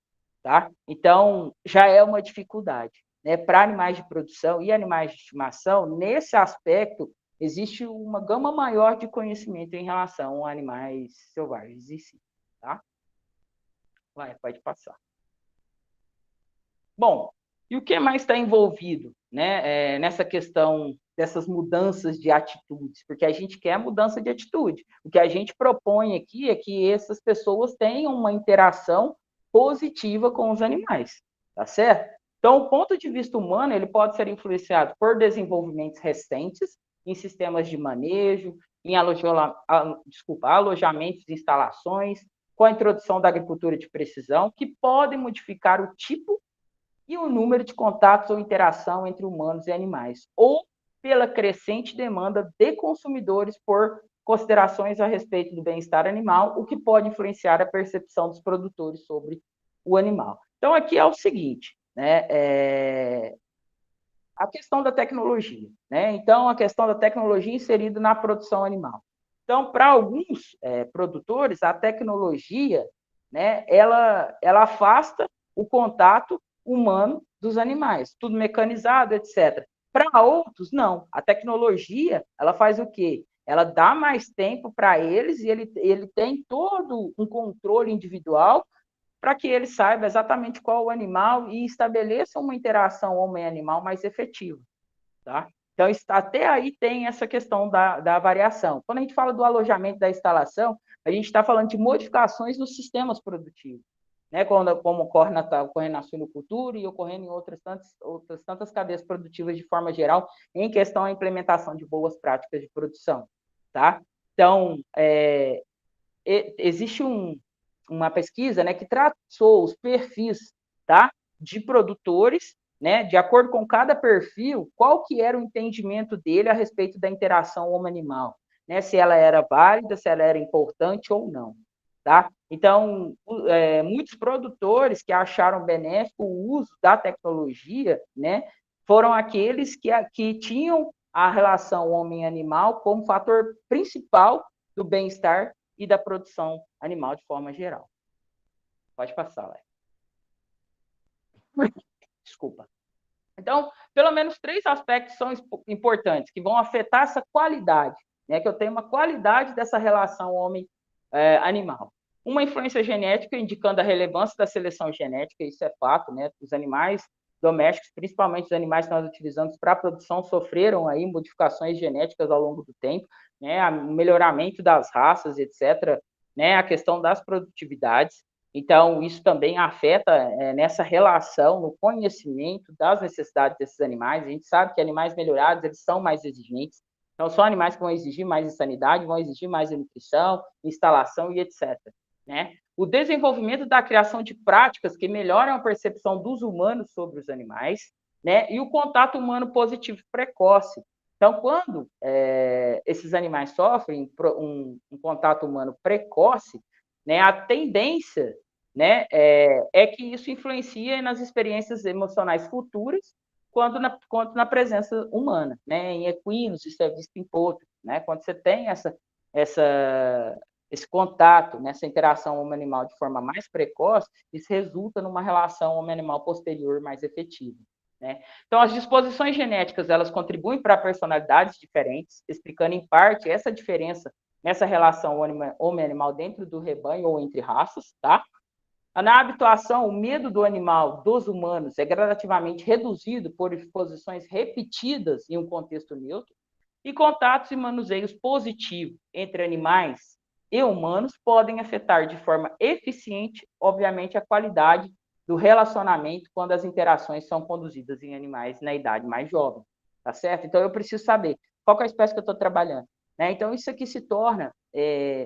tá? Então, já é uma dificuldade, né, para animais de produção e animais de estimação. Nesse aspecto, existe uma gama maior de conhecimento em relação a animais selvagens em si, tá? Vai, pode passar. Bom, e o que mais está envolvido, né, nessa questão dessas mudanças de atitudes? Porque a gente quer mudança de atitude. O que a gente propõe aqui é que essas pessoas tenham uma interação positiva com os animais, tá certo? Então, o ponto de vista humano, ele pode ser influenciado por desenvolvimentos recentes em sistemas de manejo, em alojamentos e instalações, com a introdução da agricultura de precisão, que podem modificar o tipo e o número de contatos ou interação entre humanos e animais, ou pela crescente demanda de consumidores por considerações a respeito do bem-estar animal, o que pode influenciar a percepção dos produtores sobre o animal. Então, aqui é o seguinte, né, a questão da tecnologia, né? Então, a questão da tecnologia inserida na produção animal. Então, para alguns produtores, a tecnologia, né, ela afasta o contato humano dos animais, tudo mecanizado, etc. Para outros, não. A tecnologia, ela faz o quê? Ela dá mais tempo para eles e ele tem todo um controle individual para que ele saiba exatamente qual o animal e estabeleça uma interação homem-animal mais efetiva, tá? Então, até aí tem essa questão da variação. Quando a gente fala do alojamento da instalação, a gente está falando de modificações nos sistemas produtivos, né? Como ocorre na suinocultura e ocorrendo em outras tantas cadeias produtivas de forma geral, em questão à implementação de boas práticas de produção, tá? Então, existe uma pesquisa, né, que traçou os perfis, tá, de produtores, né, de acordo com cada perfil, qual que era o entendimento dele a respeito da interação homem-animal, né, se ela era válida, se ela era importante ou não, tá? Então, muitos produtores que acharam benéfico o uso da tecnologia, né, foram aqueles que tinham a relação homem-animal como fator principal do bem-estar e da produção animal de forma geral. Pode passar, Léo. Desculpa. Então, pelo menos 3 aspectos são importantes, que vão afetar essa qualidade, né? Que eu tenho uma qualidade dessa relação homem-animal. Uma influência genética, indicando a relevância da seleção genética, isso é fato, né? Os animais domésticos, principalmente os animais que nós utilizamos para a produção, sofreram aí modificações genéticas ao longo do tempo, né? O melhoramento das raças, etc., né? A questão das produtividades. Então, isso também afeta nessa relação, no conhecimento das necessidades desses animais. A gente sabe que animais melhorados, eles são mais exigentes. Então, são animais que vão exigir mais de sanidade, vão exigir mais de nutrição, instalação e etc., né? O desenvolvimento da criação de práticas que melhoram a percepção dos humanos sobre os animais, né? E o contato humano positivo precoce. Então, quando esses animais sofrem um contato humano precoce, né, a tendência, né, é que isso influencia nas experiências emocionais futuras, quanto na presença humana, né? Em equinos, isso é visto em potros, né? Quando você tem esse contato, nessa interação homem-animal de forma mais precoce, isso resulta numa relação homem-animal posterior mais efetiva, né? Então, as disposições genéticas, elas contribuem para personalidades diferentes, explicando em parte essa diferença nessa relação homem-animal dentro do rebanho ou entre raças, tá? Na habituação, o medo do animal dos humanos é gradativamente reduzido por exposições repetidas em um contexto neutro e contatos e manuseios positivos entre animais e humanos podem afetar de forma eficiente, obviamente, a qualidade do relacionamento quando as interações são conduzidas em animais na idade mais jovem, tá certo? Então, eu preciso saber qual que é a espécie que eu estou trabalhando, né? Então, isso aqui se torna,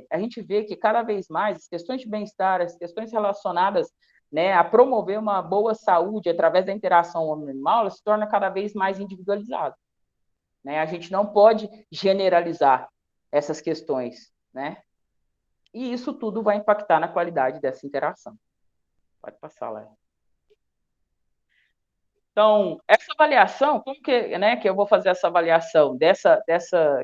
a gente vê que cada vez mais as questões de bem-estar, as questões relacionadas, né, a promover uma boa saúde através da interação homem-animal, ela se torna cada vez mais individualizada, né? A gente não pode generalizar essas questões, né? E isso tudo vai impactar na qualidade dessa interação. Pode passar lá. Então, essa avaliação, como que, né, que eu vou fazer essa avaliação dessa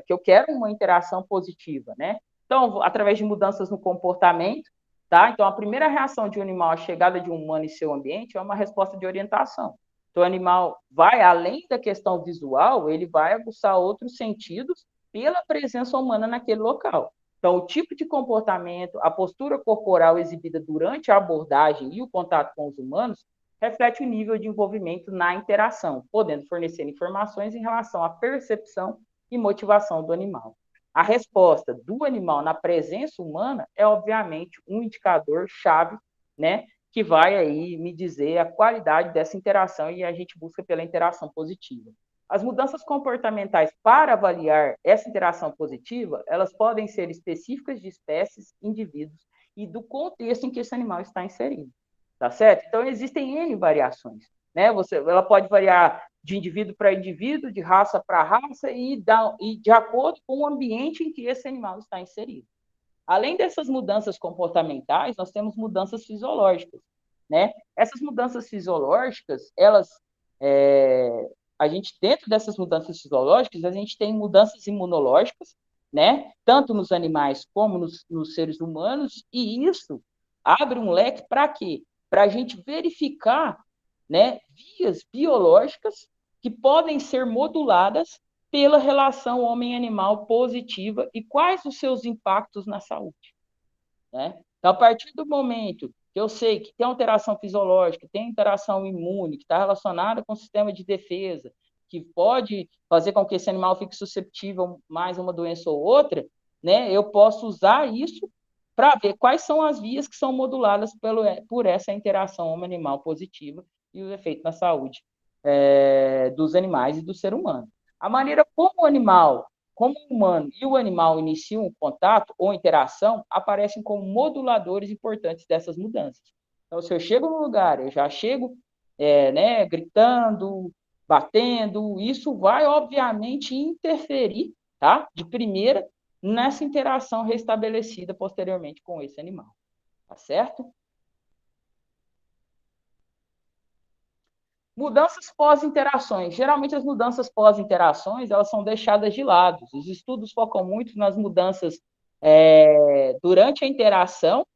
que eu quero uma interação positiva, né? Então, através de mudanças no comportamento, tá? Então, a primeira reação de um animal à chegada de um humano em seu ambiente é uma resposta de orientação. Então, o animal vai além da questão visual, ele vai aguçar outros sentidos pela presença humana naquele local. Então, o tipo de comportamento, a postura corporal exibida durante a abordagem e o contato com os humanos reflete o nível de envolvimento na interação, podendo fornecer informações em relação à percepção e motivação do animal. A resposta do animal na presença humana é, obviamente, um indicador-chave, né, que vai aí me dizer a qualidade dessa interação e a gente busca pela interação positiva. As mudanças comportamentais para avaliar essa interação positiva, elas podem ser específicas de espécies, indivíduos e do contexto em que esse animal está inserido. Tá certo? Então, existem N variações, né? Ela pode variar de indivíduo para indivíduo, de raça para raça e de acordo com o ambiente em que esse animal está inserido. Além dessas mudanças comportamentais, nós temos mudanças fisiológicas, né? Essas mudanças fisiológicas, a gente, dentro dessas mudanças fisiológicas, a gente tem mudanças imunológicas, né? Tanto nos animais como nos seres humanos, e isso abre um leque para quê? Para a gente verificar, né, vias biológicas que podem ser moduladas pela relação homem-animal positiva e quais os seus impactos na saúde, né? Então, a partir do momento que eu sei que tem alteração fisiológica, tem interação imune, que está relacionada com o sistema de defesa, que pode fazer com que esse animal fique susceptível mais a uma doença ou outra, né, eu posso usar isso para ver quais são as vias que são moduladas por essa interação homem-animal positiva e o efeito na saúde dos animais e do ser humano. A maneira como o humano e o animal iniciam um contato ou interação aparecem como moduladores importantes dessas mudanças. Então, se eu chego num lugar, eu já chego né, gritando, batendo, isso vai, obviamente, interferir, tá, de primeira, nessa interação restabelecida posteriormente com esse animal. Tá certo? Mudanças pós-interações. Geralmente, as mudanças pós-interações, elas são deixadas de lado. Os estudos focam muito nas mudanças durante a interação,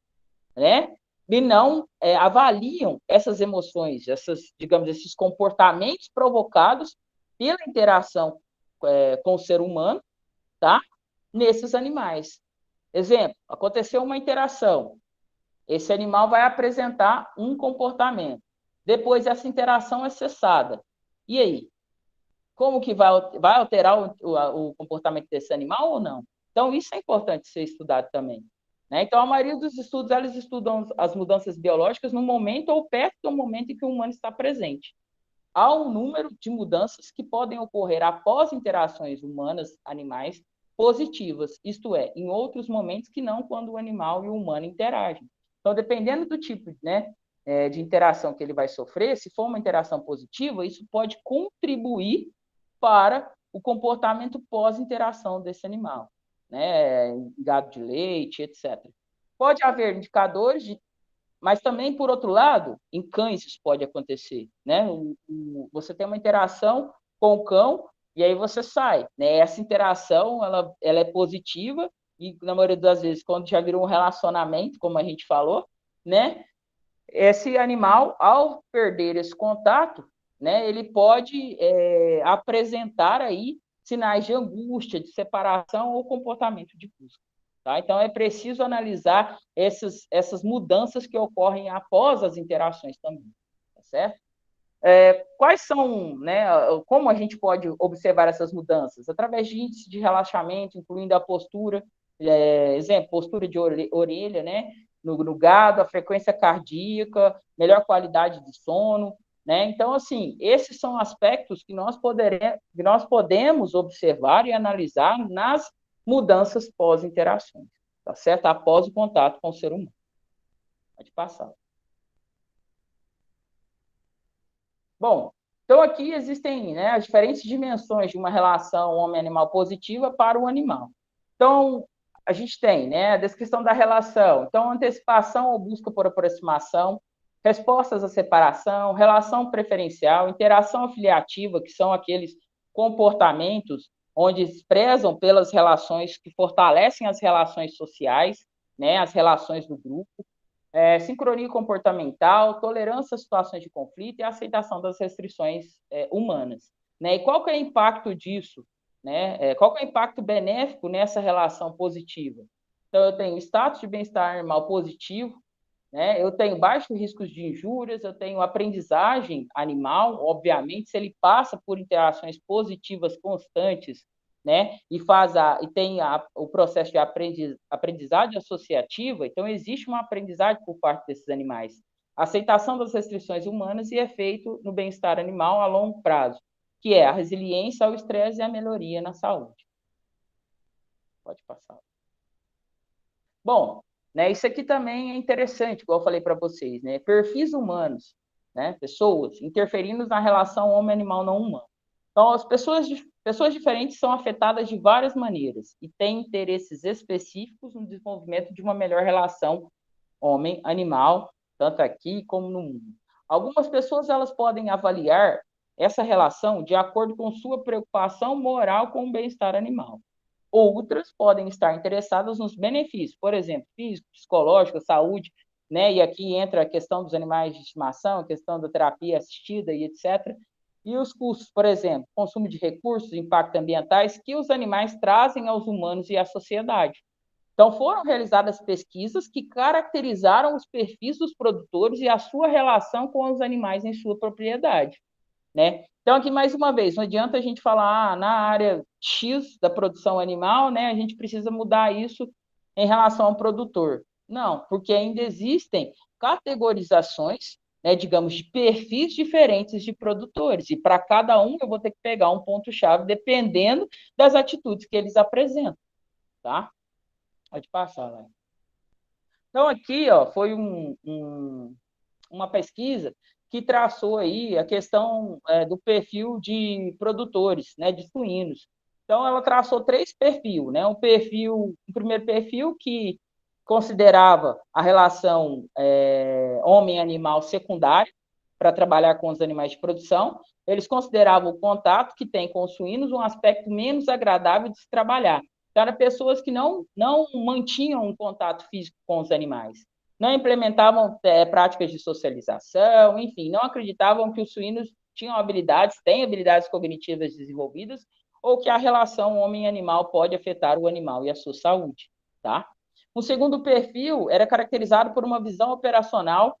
né? E não avaliam essas emoções, digamos, esses comportamentos provocados pela interação com o ser humano, tá? Nesses animais. Exemplo, aconteceu uma interação, esse animal vai apresentar um comportamento, depois essa interação é cessada. E aí? Como que vai alterar o comportamento desse animal ou não? Então, isso é importante ser estudado também, né? Então, a maioria dos estudos, elas estudam as mudanças biológicas no momento ou perto do momento em que o humano está presente. Há um número de mudanças que podem ocorrer após interações humanas-animais positivas, isto é, em outros momentos que não quando o animal e o humano interagem. Então, dependendo do tipo, né, de interação que ele vai sofrer, se for uma interação positiva, isso pode contribuir para o comportamento pós-interação desse animal, né, gado de leite, etc. Pode haver indicadores mas também, por outro lado, em cães isso pode acontecer, né? Você tem uma interação com o cão e aí você sai, né? Essa interação, ela é positiva e, na maioria das vezes, quando já virou um relacionamento, como a gente falou, né? Esse animal, ao perder esse contato, né? Ele pode apresentar aí sinais de angústia, de separação ou comportamento de busca. Tá? Então, é preciso analisar essas mudanças que ocorrem após as interações também, tá certo? Quais são, né, como a gente pode observar essas mudanças? Através de índices de relaxamento, incluindo a postura, exemplo, postura de orelha, né? No gado, a frequência cardíaca, melhor qualidade de sono, né? Então, assim, esses são aspectos que nós podemos observar e analisar nas mudanças pós-interações, tá certo? Após o contato com o ser humano. Pode passar. Bom, então aqui existem, né, as diferentes dimensões de uma relação homem-animal positiva para o animal. Então, a gente tem, né, a descrição da relação. Então, antecipação ou busca por aproximação, respostas à separação, relação preferencial, interação afiliativa, que são aqueles comportamentos onde prezam pelas relações que fortalecem as relações sociais, né, as relações do grupo, sincronia comportamental, tolerância a situações de conflito e aceitação das restrições humanas. Né? E qual que é o impacto disso? Né? Qual que é o impacto benéfico nessa relação positiva? Então, eu tenho status de bem-estar animal positivo, né? Eu tenho baixos riscos de injúrias, eu tenho aprendizagem animal, obviamente, se ele passa por interações positivas constantes, né? E tem o processo de aprendizagem associativa, então existe uma aprendizagem por parte desses animais. Aceitação das restrições humanas e efeito no bem-estar animal a longo prazo, que é a resiliência ao estresse e a melhoria na saúde. Pode passar. Bom, né, isso aqui também é interessante, igual eu falei para vocês, né? Perfis humanos, né? Pessoas interferindo na relação homem-animal não humano. Então, as pessoas diferentes são afetadas de várias maneiras e têm interesses específicos no desenvolvimento de uma melhor relação homem-animal, tanto aqui como no mundo. Algumas pessoas elas podem avaliar essa relação de acordo com sua preocupação moral com o bem-estar animal. Outras podem estar interessadas nos benefícios, por exemplo, físico, psicológico, saúde, né? E aqui entra a questão dos animais de estimação, a questão da terapia assistida e etc. E os custos, por exemplo, consumo de recursos, impactos ambientais que os animais trazem aos humanos e à sociedade. Então, foram realizadas pesquisas que caracterizaram os perfis dos produtores e a sua relação com os animais em sua propriedade, né? Então, aqui, mais uma vez, não adianta a gente falar, na área X da produção animal, né, a gente precisa mudar isso em relação ao produtor. Não, porque ainda existem categorizações, né, digamos, de perfis diferentes de produtores, e para cada um eu vou ter que pegar um ponto-chave dependendo das atitudes que eles apresentam, tá? Pode passar, lá. Então, aqui, ó, foi uma pesquisa que traçou aí a questão do perfil de produtores, né, de suínos. Então, ela traçou 3 perfis, né? Um primeiro perfil que considerava a relação homem-animal secundária para trabalhar com os animais de produção. Eles consideravam o contato que tem com os suínos um aspecto menos agradável de se trabalhar. Então, eram pessoas que não mantinham um contato físico com os animais, não implementavam práticas de socialização, enfim, não acreditavam que os suínos têm habilidades cognitivas desenvolvidas, ou que a relação homem-animal pode afetar o animal e a sua saúde, tá? O segundo perfil era caracterizado por uma visão operacional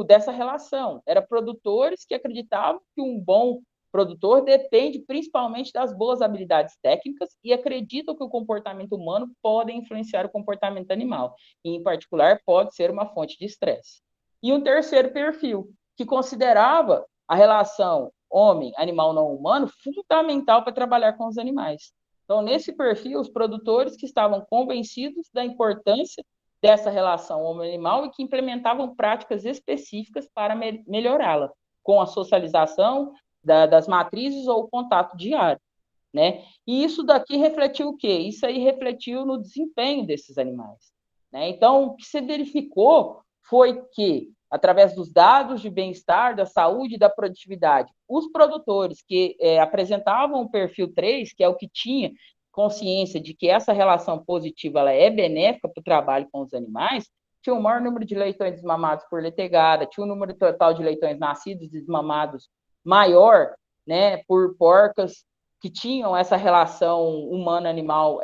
dessa relação. Era produtores que acreditavam que um bom produtor depende principalmente das boas habilidades técnicas e acreditam que o comportamento humano pode influenciar o comportamento animal, e, em particular, pode ser uma fonte de estresse. E um terceiro perfil, que considerava a relação homem-animal não humano fundamental para trabalhar com os animais. Então, nesse perfil, os produtores que estavam convencidos da importância dessa relação homem-animal e que implementavam práticas específicas para melhorá-la, com a socialização das matrizes ou o contato diário, né? E isso daqui refletiu o quê? Isso aí refletiu no desempenho desses animais, né? Então, o que se verificou foi que, através dos dados de bem-estar, da saúde e da produtividade, os produtores que apresentavam o perfil 3, que é o que tinha consciência de que essa relação positiva ela é benéfica para o trabalho com os animais, tinha o maior número de leitões desmamados por letegada, tinha o número total de leitões nascidos e desmamados maior, né, por porcas que tinham essa relação humano-animal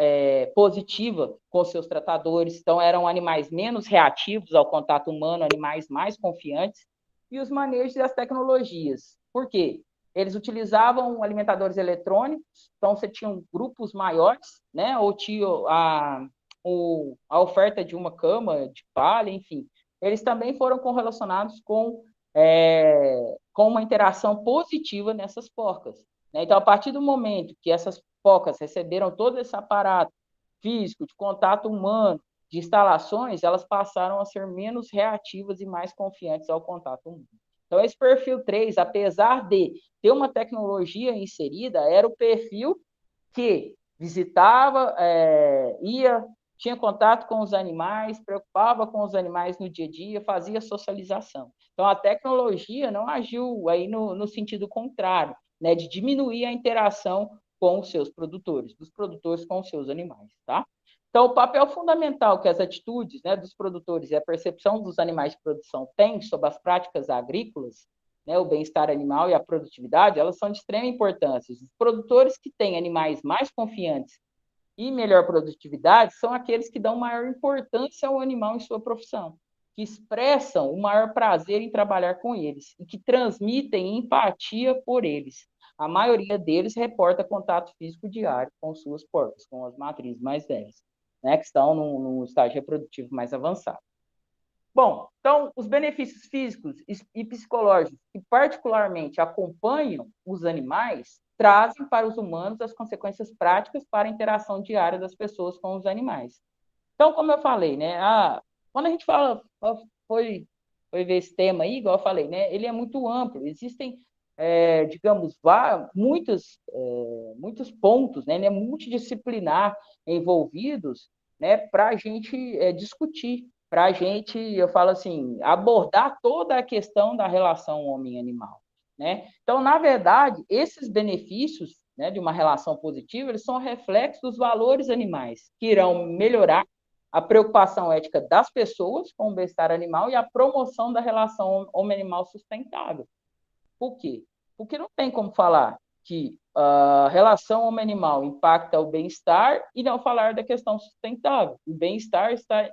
positiva com seus tratadores, então eram animais menos reativos ao contato humano, animais mais confiantes, e os manejos das tecnologias. Por quê? Eles utilizavam alimentadores eletrônicos, então você tinha grupos maiores, né, ou tinha a oferta de uma cama de palha, enfim, eles também foram correlacionados com uma interação positiva nessas porcas. Né? Então, a partir do momento que essas porcas receberam todo esse aparato físico, de contato humano, de instalações, elas passaram a ser menos reativas e mais confiantes ao contato humano. Então, esse perfil 3, apesar de ter uma tecnologia inserida, era o perfil que visitava, tinha contato com os animais, preocupava com os animais no dia a dia, fazia socialização. Então, a tecnologia não agiu aí no sentido contrário, né, de diminuir a interação com os seus produtores, dos produtores com os seus animais, tá? Então, o papel fundamental que as atitudes, né, dos produtores e a percepção dos animais de produção têm sobre as práticas agrícolas, né, o bem-estar animal e a produtividade, elas são de extrema importância. Os produtores que têm animais mais confiantes e melhor produtividade são aqueles que dão maior importância ao animal em sua profissão, que expressam o maior prazer em trabalhar com eles e que transmitem empatia por eles. A maioria deles reporta contato físico diário com suas porcas, com as matrizes mais velhas, né, que estão no estágio reprodutivo mais avançado. Bom, então, os benefícios físicos e psicológicos que particularmente acompanham os animais trazem para os humanos as consequências práticas para a interação diária das pessoas com os animais. Então, como eu falei, né, quando a gente foi ver esse tema aí, igual eu falei, né, ele é muito amplo, existem, digamos, muitos pontos, né, multidisciplinar envolvidos, né, para a gente discutir, para a gente, eu falo assim, abordar toda a questão da relação homem-animal, né? Então, na verdade, esses benefícios, né, de uma relação positiva, eles são reflexos dos valores animais, que irão melhorar a preocupação ética das pessoas com o bem-estar animal e a promoção da relação homem-animal sustentável. Por quê? Porque não tem como falar que a relação homem-animal impacta o bem-estar e não falar da questão sustentável. O bem-estar está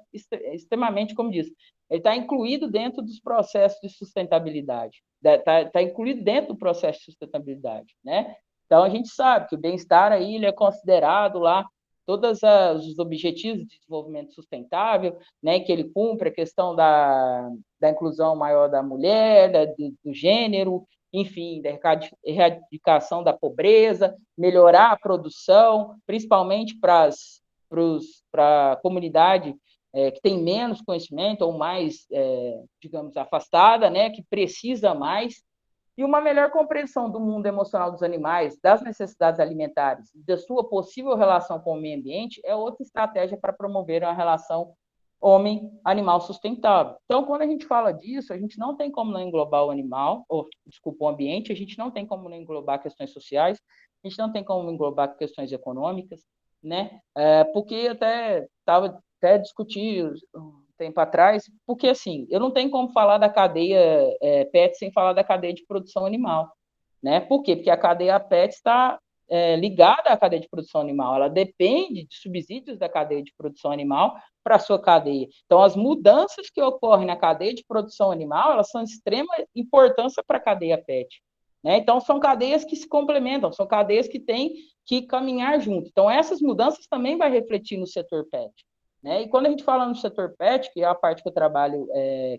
extremamente, como diz, ele está incluído dentro dos processos de sustentabilidade, está incluído dentro do processo de sustentabilidade, né? Então, a gente sabe que o bem-estar aí ele é considerado lá todos os objetivos de desenvolvimento sustentável, né, que ele cumpre a questão da inclusão maior da mulher, do gênero, enfim, da erradicação da pobreza, melhorar a produção, principalmente para a comunidade que tem menos conhecimento ou mais, digamos, afastada, né, que precisa mais, e uma melhor compreensão do mundo emocional dos animais, das necessidades alimentares, da sua possível relação com o meio ambiente, é outra estratégia para promover uma relação homem-animal sustentável. Então, quando a gente fala disso, a gente não tem como não englobar o animal, o ambiente, a gente não tem como não englobar questões sociais, a gente não tem como englobar questões econômicas, né? Porque até discuti um tempo atrás, porque assim, eu não tenho como falar da cadeia PET sem falar da cadeia de produção animal, né? Por quê? Porque a cadeia PET está ligada à cadeia de produção animal, ela depende de subsídios da cadeia de produção animal para a sua cadeia. Então, as mudanças que ocorrem na cadeia de produção animal, elas são de extrema importância para a cadeia PET. Né? Então, são cadeias que se complementam, são cadeias que têm que caminhar junto. Então, essas mudanças também vai refletir no setor PET. Né? E quando a gente fala no setor PET, que é a parte que eu trabalho,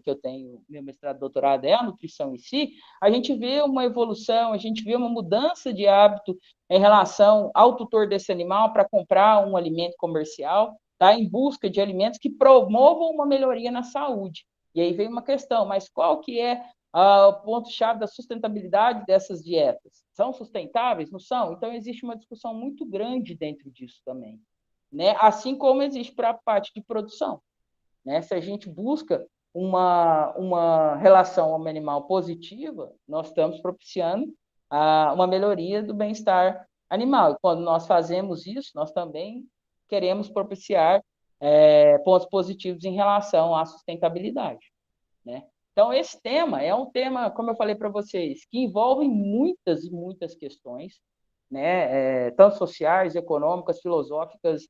que eu tenho, meu mestrado e doutorado é a nutrição em si, a gente vê uma evolução, a gente vê uma mudança de hábito em relação ao tutor desse animal para comprar um alimento comercial, tá? Em busca de alimentos que promovam uma melhoria na saúde. E aí vem uma questão, mas qual que é o ponto-chave da sustentabilidade dessas dietas? São sustentáveis? Não são? Então, existe uma discussão muito grande dentro disso também. Né? Assim como existe para a parte de produção. Né? Se a gente busca uma relação homem-animal positiva, nós estamos propiciando uma melhoria do bem-estar animal. E quando nós fazemos isso, nós também queremos propiciar pontos positivos em relação à sustentabilidade. Né? Então, esse tema é um tema, como eu falei para vocês, que envolve muitas e muitas questões, né? Tanto sociais, econômicas, filosóficas,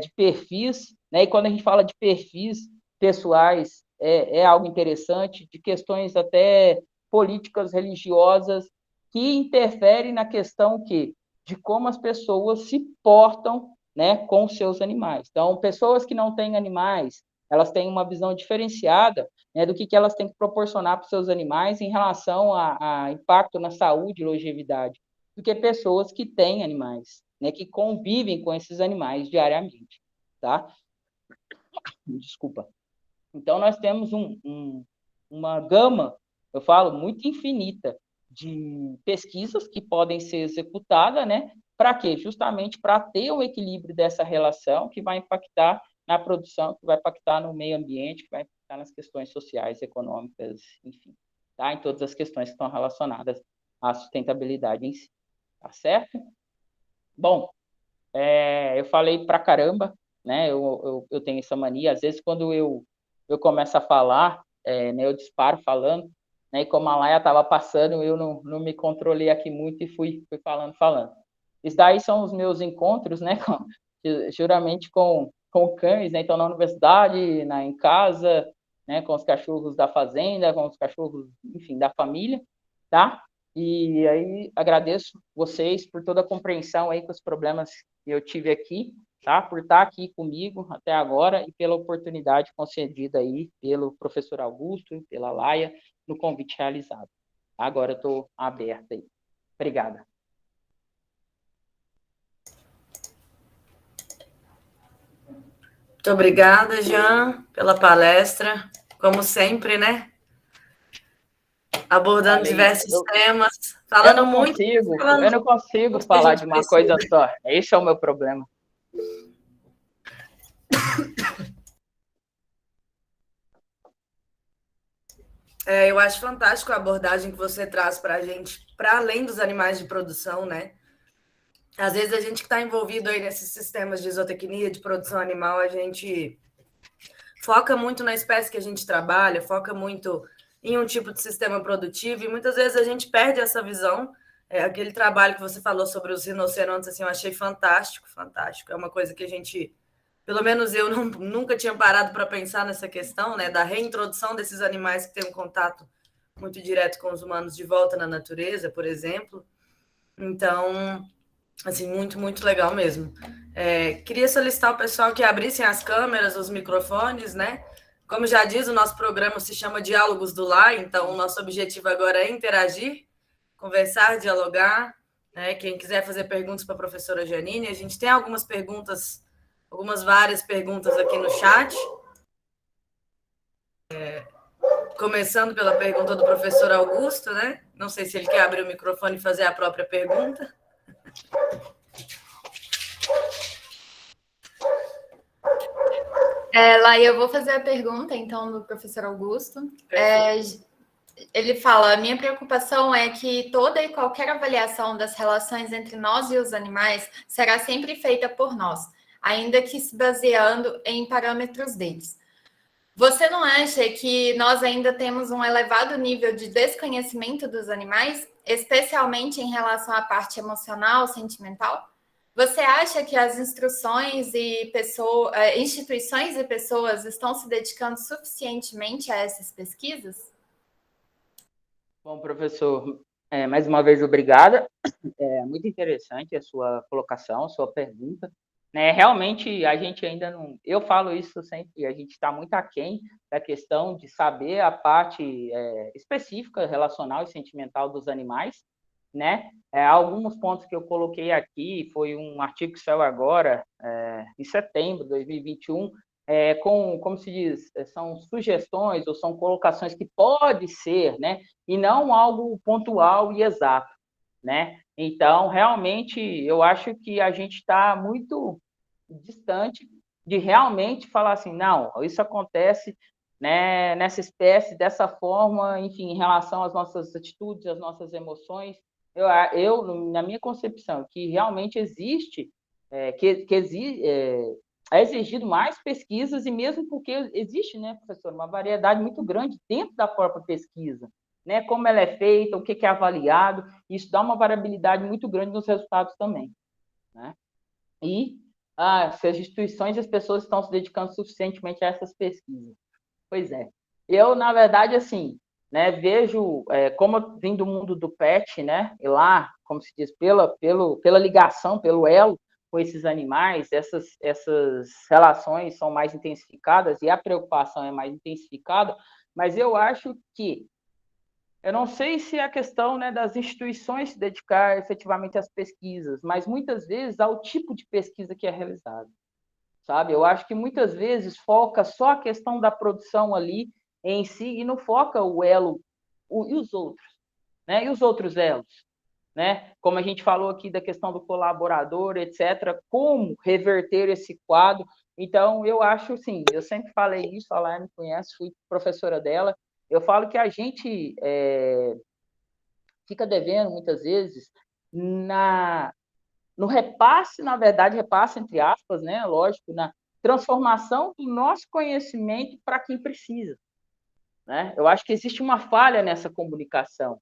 de perfis, né? E quando a gente fala de perfis pessoais, é algo interessante, de questões até políticas, religiosas, que interferem na questão de como as pessoas se portam né, com os seus animais. Então, pessoas que não têm animais, elas têm uma visão diferenciada, né, do que elas têm que proporcionar para os seus animais em relação a impacto na saúde e longevidade, do que pessoas que têm animais, né, que convivem com esses animais diariamente, tá? Desculpa. Então, nós temos uma gama, eu falo, muito infinita de pesquisas que podem ser executadas, né? Para quê? Justamente para ter o equilíbrio dessa relação que vai impactar na produção, que vai impactar no meio ambiente, que vai impactar nas questões sociais, econômicas, enfim, tá? Em todas as questões que estão relacionadas à sustentabilidade em si, tá certo? Bom, eu falei pra caramba, né? Eu tenho essa mania, às vezes quando eu começo a falar, né, eu disparo falando, né? E como a Laia estava passando, eu não me controlei aqui muito e fui falando. Isso daí são os meus encontros, né? Geralmente com cães, né? Então, na universidade, em casa, né? Com os cachorros da fazenda, com os cachorros, enfim, da família, tá? E aí agradeço vocês por toda a compreensão aí com os problemas que eu tive aqui, tá? Por estar aqui comigo até agora e pela oportunidade concedida aí pelo professor Augusto e pela Laia no convite realizado. Agora eu estou aberta aí. Obrigada. Muito obrigada, Jean, pela palestra. Como sempre, né? Abordando diversos temas, falando muito. Eu não consigo falar de uma coisa só. Esse é o meu problema. Eu acho fantástico a abordagem que você traz para a gente, para além dos animais de produção, né? Às vezes a gente que está envolvido aí nesses sistemas de zootecnia, de produção animal, a gente foca muito na espécie que a gente trabalha, foca muito em um tipo de sistema produtivo, e muitas vezes a gente perde essa visão. Aquele trabalho que você falou sobre os rinocerontes, assim, eu achei fantástico, fantástico. É uma coisa que a gente, pelo menos eu nunca tinha parado para pensar nessa questão, né, da reintrodução desses animais que têm um contato muito direto com os humanos de volta na natureza, por exemplo. Então, assim, muito, muito legal mesmo. Queria solicitar ao pessoal que abrissem as câmeras, os microfones, né? Como já diz, o nosso programa se chama Diálogos do Lar, então o nosso objetivo agora é interagir, conversar, dialogar, né? Quem quiser fazer perguntas para a professora Janine, a gente tem algumas perguntas, várias perguntas aqui no chat. Começando pela pergunta do professor Augusto, né? Não sei se ele quer abrir o microfone e fazer a própria pergunta. Lá eu vou fazer a pergunta, então, do professor Augusto. Ele fala, a minha preocupação é que toda e qualquer avaliação das relações entre nós e os animais será sempre feita por nós, ainda que se baseando em parâmetros deles. Você não acha que nós ainda temos um elevado nível de desconhecimento dos animais, especialmente em relação à parte emocional, sentimental? Você acha que as instituições e pessoas estão se dedicando suficientemente a essas pesquisas? Bom, professor, mais uma vez, obrigada. É muito interessante a sua colocação, a sua pergunta. Realmente, a gente ainda não... Eu falo isso sempre, a gente está muito aquém da questão de saber a parte específica, relacional e sentimental dos animais, né? Alguns pontos que eu coloquei aqui, foi um artigo que saiu agora, em setembro de 2021, como se diz, são sugestões ou são colocações que pode ser, né? E não algo pontual e exato, né? Então, realmente, eu acho que a gente está muito distante de realmente falar assim, não, isso acontece, né, nessa espécie, dessa forma, enfim, em relação às nossas atitudes, às nossas emoções. Na minha concepção, que realmente existe, é exigido mais pesquisas, e mesmo porque existe, né, professor, uma variedade muito grande dentro da própria pesquisa, né, como ela é feita, o que é avaliado, isso dá uma variabilidade muito grande nos resultados também, né? E se as instituições e as pessoas estão se dedicando suficientemente a essas pesquisas. Pois é. Eu, na verdade, assim, né, vejo, como eu vim do mundo do pet, né, e lá, como se diz, pela ligação, pelo elo, com esses animais, essas relações são mais intensificadas e a preocupação é mais intensificada, mas eu acho que, eu não sei se é a questão, né, das instituições se dedicar efetivamente às pesquisas, mas muitas vezes ao tipo de pesquisa que é realizada, sabe? Eu acho que muitas vezes foca só a questão da produção ali em si e não foca o elo e os outros, né? E os outros elos, né? Como a gente falou aqui da questão do colaborador, etc., como reverter esse quadro. Então, eu acho, assim, eu sempre falei isso, a Laia me conhece, fui professora dela, eu falo que a gente fica devendo, muitas vezes, no repasse, na verdade, repasse entre aspas, né? Lógico, na transformação do nosso conhecimento para quem precisa, né? Eu acho que existe uma falha nessa comunicação,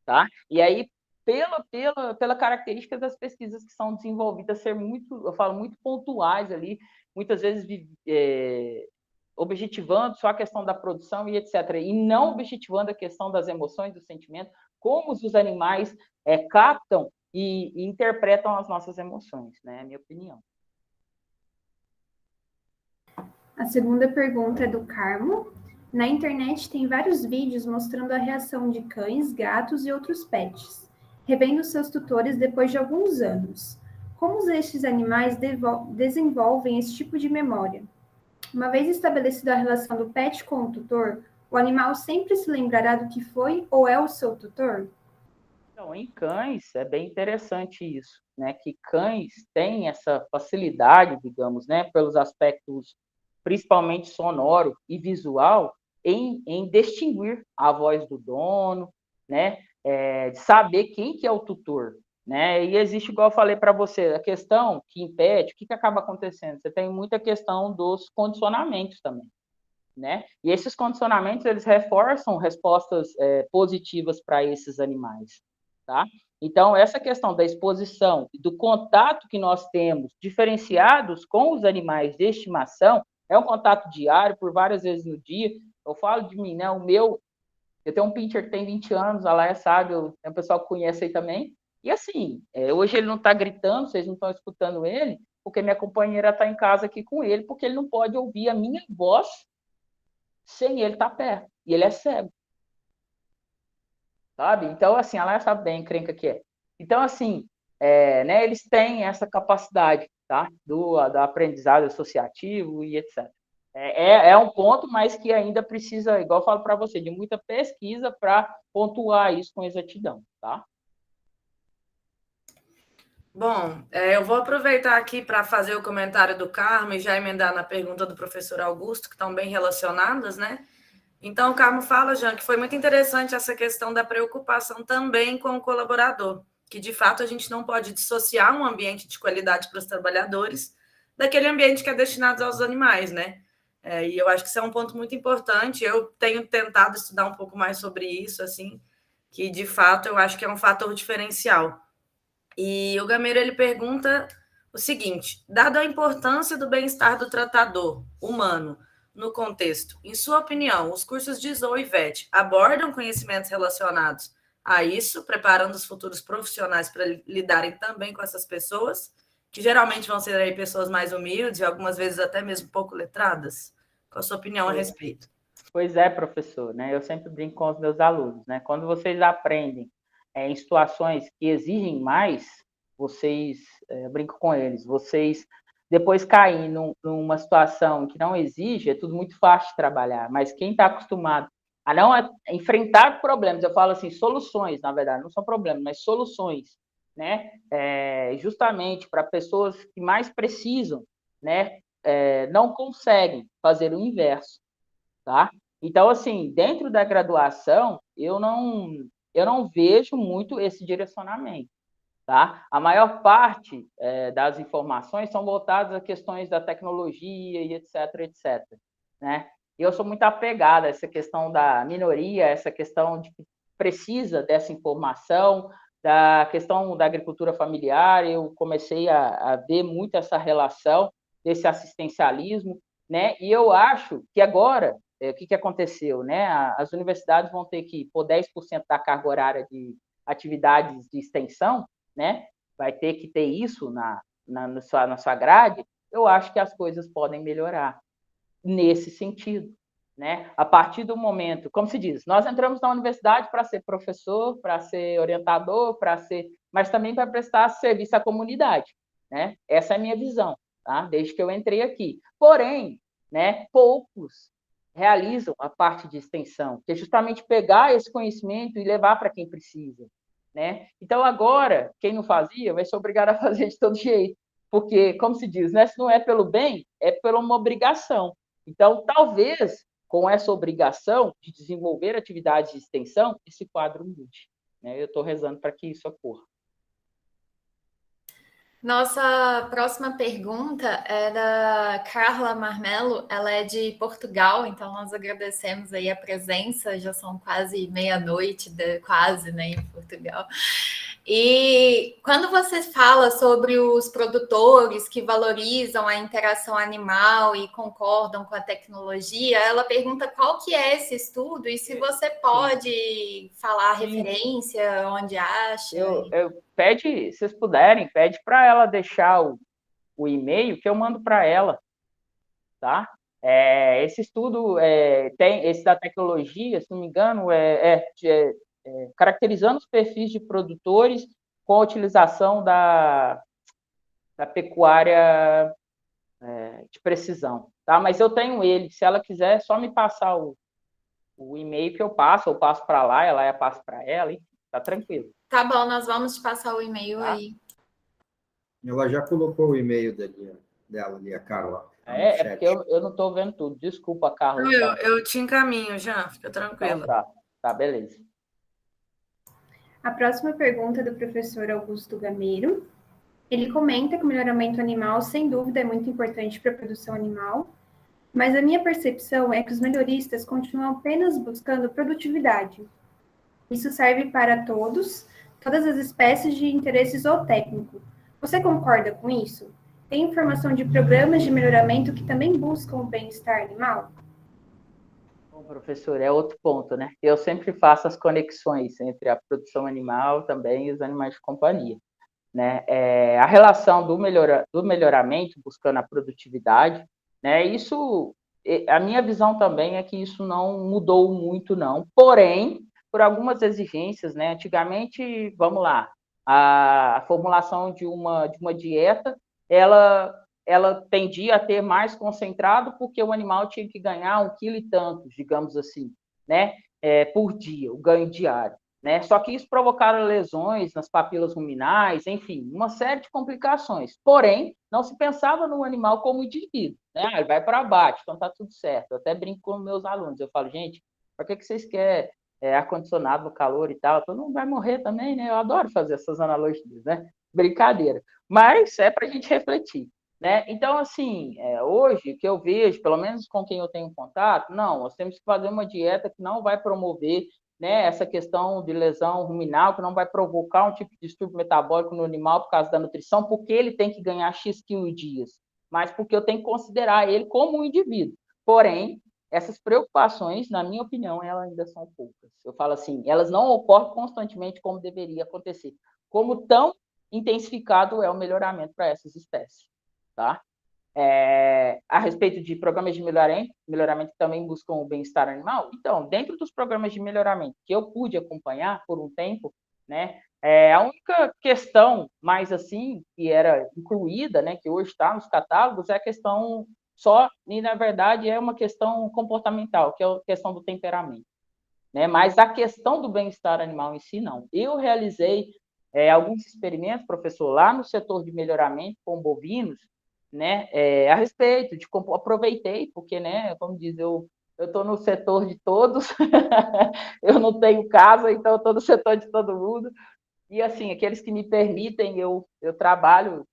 tá? E aí, pela característica das pesquisas que são desenvolvidas ser muito, eu falo, muito pontuais ali, muitas vezes objetivando só a questão da produção e etc., e não objetivando a questão das emoções, dos sentimentos, como os animais captam e interpretam as nossas emoções, né? É a minha opinião. A segunda pergunta é do Carmo. Na internet tem vários vídeos mostrando a reação de cães, gatos e outros pets, revendo seus tutores depois de alguns anos. Como estes animais desenvolvem esse tipo de memória? Uma vez estabelecida a relação do pet com o tutor, o animal sempre se lembrará do que foi ou é o seu tutor? Então, em cães, é bem interessante isso, né? Que cães têm essa facilidade, digamos, né? Pelos aspectos principalmente sonoro e visual, em distinguir a voz do dono, né? De saber quem que é o tutor, né? E existe, igual eu falei para você, a questão que impede, o que acaba acontecendo? Você tem muita questão dos condicionamentos também, né? E esses condicionamentos, eles reforçam respostas positivas para esses animais, tá? Então, essa questão da exposição e do contato que nós temos diferenciados com os animais de estimação é um contato diário, por várias vezes no dia. Eu falo de mim, né? Eu tenho um pincher que tem 20 anos, a Laia sabe, tem um pessoal que conhece aí também. E assim, hoje ele não está gritando, vocês não estão escutando ele, porque minha companheira está em casa aqui com ele, porque ele não pode ouvir a minha voz sem ele estar perto. E ele é cego. Sabe? Então, assim, ela sabe bem a encrenca que é. Então, assim, né, eles têm essa capacidade, tá? Do aprendizado associativo e etc. É um ponto, mas que ainda precisa, igual eu falo para você, de muita pesquisa para pontuar isso com exatidão, tá? Bom, eu vou aproveitar aqui para fazer o comentário do Carmo e já emendar na pergunta do professor Augusto, que estão bem relacionadas, né? Então, o Carmo fala, Jean, que foi muito interessante essa questão da preocupação também com o colaborador, que de fato a gente não pode dissociar um ambiente de qualidade para os trabalhadores daquele ambiente que é destinado aos animais, né? E eu acho que isso é um ponto muito importante. Eu tenho tentado estudar um pouco mais sobre isso, assim, que de fato eu acho que é um fator diferencial. E o Gameiro, ele pergunta o seguinte: dado a importância do bem-estar do tratador humano no contexto, em sua opinião, os cursos de Zoe e VET abordam conhecimentos relacionados a isso, preparando os futuros profissionais para lidarem também com essas pessoas, que geralmente vão ser aí pessoas mais humildes e algumas vezes até mesmo pouco letradas? Qual a sua opinião a respeito? Pois é, professor, né? Eu sempre brinco com os meus alunos, né? Quando vocês aprendem em situações que exigem mais, vocês, eu brinco com eles, vocês depois caem numa situação que não exige, é tudo muito fácil de trabalhar, mas quem está acostumado a não enfrentar problemas, eu falo assim, soluções, na verdade, não são problemas, mas soluções, né? Justamente para pessoas que mais precisam, né? Não conseguem fazer o inverso, tá? Então, assim, dentro da graduação, eu não vejo muito esse direcionamento, tá? A maior parte das informações são voltadas a questões da tecnologia e etc, etc, né? E eu sou muito apegada a essa questão da minoria, essa questão de que precisa dessa informação, da questão da agricultura familiar, eu comecei a ver muito essa relação desse assistencialismo, né? E eu acho que agora, o que aconteceu, né? As universidades vão ter que pôr 10% da carga horária de atividades de extensão, né? Vai ter que ter isso na sua grade, eu acho que as coisas podem melhorar nesse sentido, né? A partir do momento, como se diz, nós entramos na universidade para ser professor, para ser orientador, mas também para prestar serviço à comunidade, né? Essa é a minha visão, tá? Desde que eu entrei aqui. Porém, né, poucos realizam a parte de extensão, que é justamente pegar esse conhecimento e levar para quem precisa, né? Então, agora, quem não fazia vai ser obrigado a fazer de todo jeito, porque, como se diz, né, se não é pelo bem, é por uma obrigação. Então, talvez, com essa obrigação de desenvolver atividades de extensão, esse quadro mude, né? Eu estou rezando para que isso ocorra. Nossa próxima pergunta é da Carla Marmelo, ela é de Portugal, então nós agradecemos aí a presença, já são quase meia-noite, quase, né, em Portugal. E quando você fala sobre os produtores que valorizam a interação animal e concordam com a tecnologia, ela pergunta qual que é esse estudo e se você pode falar a referência, onde acha. Se vocês puderem, pede para ela deixar o e-mail que eu mando para ela, tá? Esse estudo tem esse da tecnologia, se não me engano, caracterizando os perfis de produtores com a utilização da pecuária de precisão, tá? Mas eu tenho ele, se ela quiser, é só me passar o e-mail que eu passo para lá, ela passa para ela, e tá tranquilo. Tá bom, nós vamos te passar o e-mail aí. Ela já colocou o e-mail dela ali, a Carla. Porque eu não estou vendo tudo. Desculpa, Carla. Eu te encaminho já, fica tranquilo. Então, tá, beleza. A próxima pergunta é do professor Augusto Gameiro. Ele comenta que o melhoramento animal, sem dúvida, é muito importante para a produção animal, mas a minha percepção é que os melhoristas continuam apenas buscando produtividade. Isso serve para todas as espécies de interesse zootécnico. Você concorda com isso? Tem informação de programas de melhoramento que também buscam o bem-estar animal? Bom, professor, é outro ponto, né? Eu sempre faço as conexões entre a produção animal também e os animais de companhia, né? A relação do melhoramento buscando a produtividade, né? Isso, a minha visão também é que isso não mudou muito, não. Porém, por algumas exigências, né? Antigamente, vamos lá, a formulação de uma dieta, ela tendia a ter mais concentrado porque o animal tinha que ganhar 1 quilo e tantos, digamos assim, né? Por dia, o ganho diário. Né? Só que isso provocaram lesões nas papilas ruminais, enfim, uma série de complicações. Porém, não se pensava no animal como indivíduo. Né? Ele vai para abate, então está tudo certo. Eu até brinco com meus alunos, eu falo, gente, para que vocês querem ar-condicionado no calor e tal? Todo mundo vai morrer também, né? Eu adoro fazer essas analogias, né? Brincadeira. Mas é para a gente refletir. Né? Então, assim, hoje, que eu vejo, pelo menos com quem eu tenho contato, não, nós temos que fazer uma dieta que não vai promover, né, essa questão de lesão ruminal, que não vai provocar um tipo de distúrbio metabólico no animal por causa da nutrição, porque ele tem que ganhar X dias, mas porque eu tenho que considerar ele como um indivíduo. Porém, essas preocupações, na minha opinião, elas ainda são poucas. Eu falo assim, elas não ocorrem constantemente como deveria acontecer. Como tão intensificado é o melhoramento para essas espécies. Tá? A respeito de programas de melhoramento que também buscam o bem-estar animal, então, dentro dos programas de melhoramento que eu pude acompanhar por um tempo, né, a única questão mais assim, que era incluída, né, que hoje está nos catálogos, é a questão só, e na verdade é uma questão comportamental, que é a questão do temperamento. Né, mas a questão do bem-estar animal em si, não. Eu realizei alguns experimentos, professor, lá no setor de melhoramento com bovinos, né, a respeito de como aproveitei, porque, né, como diz, eu estou no setor de todos, eu não tenho casa, então eu estou no setor de todo mundo, e assim, aqueles que me permitem, eu trabalho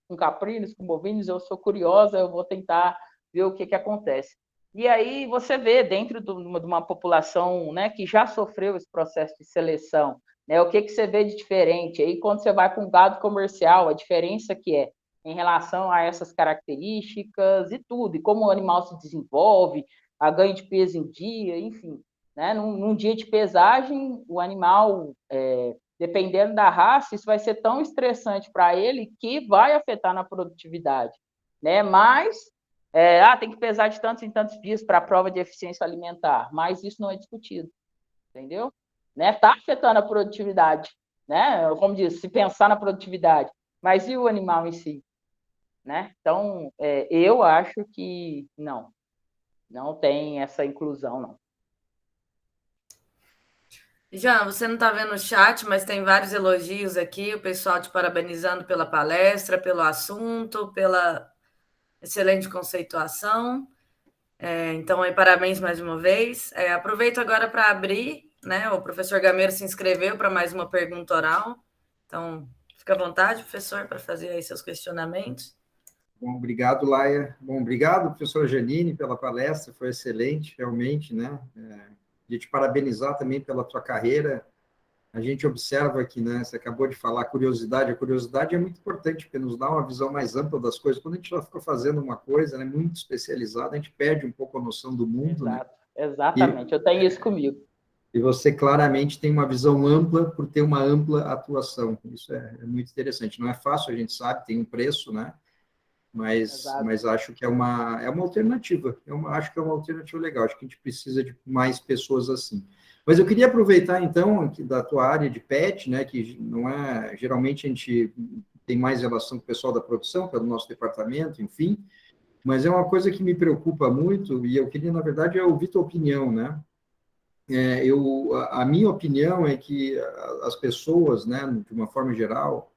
com caprinos, com bovinos, eu sou curiosa, eu vou tentar ver o que acontece. E aí você vê, dentro de uma população, né, que já sofreu esse processo de seleção, né, o que você vê de diferente, aí quando você vai para um gado comercial, a diferença que é em relação a essas características e tudo, e como o animal se desenvolve, a ganho de peso em dia, enfim. Né? Num dia de pesagem, o animal, dependendo da raça, isso vai ser tão estressante para ele que vai afetar na produtividade, né? Mas, tem que pesar de tantos em tantos dias para a prova de eficiência alimentar, mas isso não é discutido, entendeu? Né? Tá afetando a produtividade, né? Como diz, se pensar na produtividade, mas e o animal em si, né? Então, eu acho que não tem essa inclusão, não. Jean, você não está vendo o chat, mas tem vários elogios aqui, o pessoal te parabenizando pela palestra, pelo assunto, pela excelente conceituação. Então, aí, parabéns mais uma vez. Aproveito agora para abrir, né? O professor Gameiro se inscreveu para mais uma pergunta oral. Então, fica à vontade, professor, para fazer aí seus questionamentos. Bom, obrigado, Laia. Bom, obrigado, professora Janine, pela palestra, foi excelente, realmente, né? E te parabenizar também pela tua carreira. A gente observa que, né, você acabou de falar, a curiosidade é muito importante, porque nos dá uma visão mais ampla das coisas. Quando a gente já fica fazendo uma coisa, né, muito especializada, a gente perde um pouco a noção do mundo, Exato, né? Exatamente, eu tenho isso comigo. E você claramente tem uma visão ampla por ter uma ampla atuação. Isso é muito interessante. Não é fácil, a gente sabe, tem um preço, né? Mas acho que é uma alternativa. Acho que é uma alternativa legal. Acho que a gente precisa de mais pessoas assim. Mas eu queria aproveitar, então, da tua área de PET, né, que não é... Geralmente a gente tem mais relação com o pessoal da produção, pelo nosso departamento, enfim, mas é uma coisa que me preocupa muito, e eu queria, na verdade, ouvir tua opinião, né? A minha opinião é que as pessoas, né, de uma forma geral,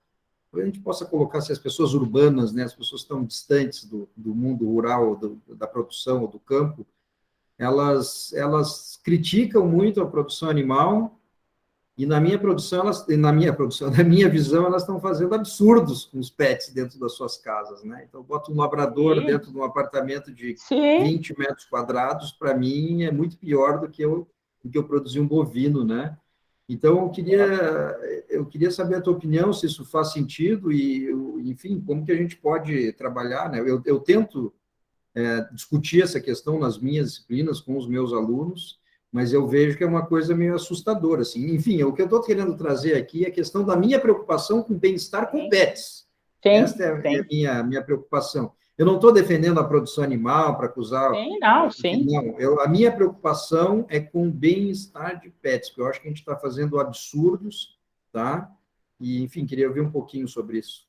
a gente possa colocar se as pessoas urbanas, né, as pessoas estão distantes do mundo rural, da produção ou do campo, elas criticam muito a produção animal e na minha visão, elas estão fazendo absurdos com os pets dentro das suas casas, né? Então, bota um labrador dentro de um apartamento de 20 metros quadrados, para mim, é muito pior do que eu produzir um bovino, né? Então, eu queria saber a tua opinião, se isso faz sentido e, enfim, como que a gente pode trabalhar, né? Eu tento discutir essa questão nas minhas disciplinas com os meus alunos, mas eu vejo que é uma coisa meio assustadora, assim. Enfim, o que eu estou querendo trazer aqui é a questão da minha preocupação com o bem-estar com pets. Esta é a minha preocupação. Eu não estou defendendo a produção animal para acusar... Não, a minha preocupação é com o bem-estar de pets, porque eu acho que a gente está fazendo absurdos, tá? E, enfim, queria ouvir um pouquinho sobre isso.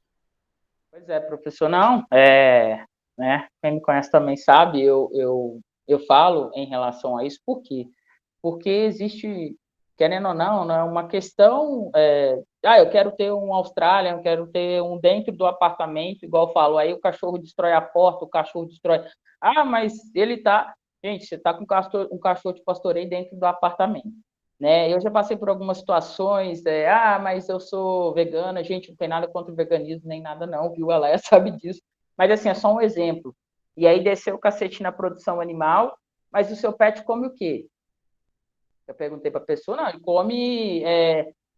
Pois é, professor, né? Quem me conhece também sabe, eu falo em relação a isso, por quê? Porque existe, querendo ou não, né, uma questão, eu quero ter um Australian, eu quero ter um dentro do apartamento, igual eu falo, aí o cachorro destrói a porta, o cachorro destrói... mas ele tá... Gente, você tá com um cachorro de pastoreio dentro do apartamento, né? Eu já passei por algumas situações, mas eu sou vegana, gente, não tem nada contra o veganismo, nem nada não, viu? Ela sabe disso. Mas, assim, é só um exemplo. E aí desceu o cacete na produção animal, mas o seu pet come o quê? Eu perguntei para a pessoa, não, ele come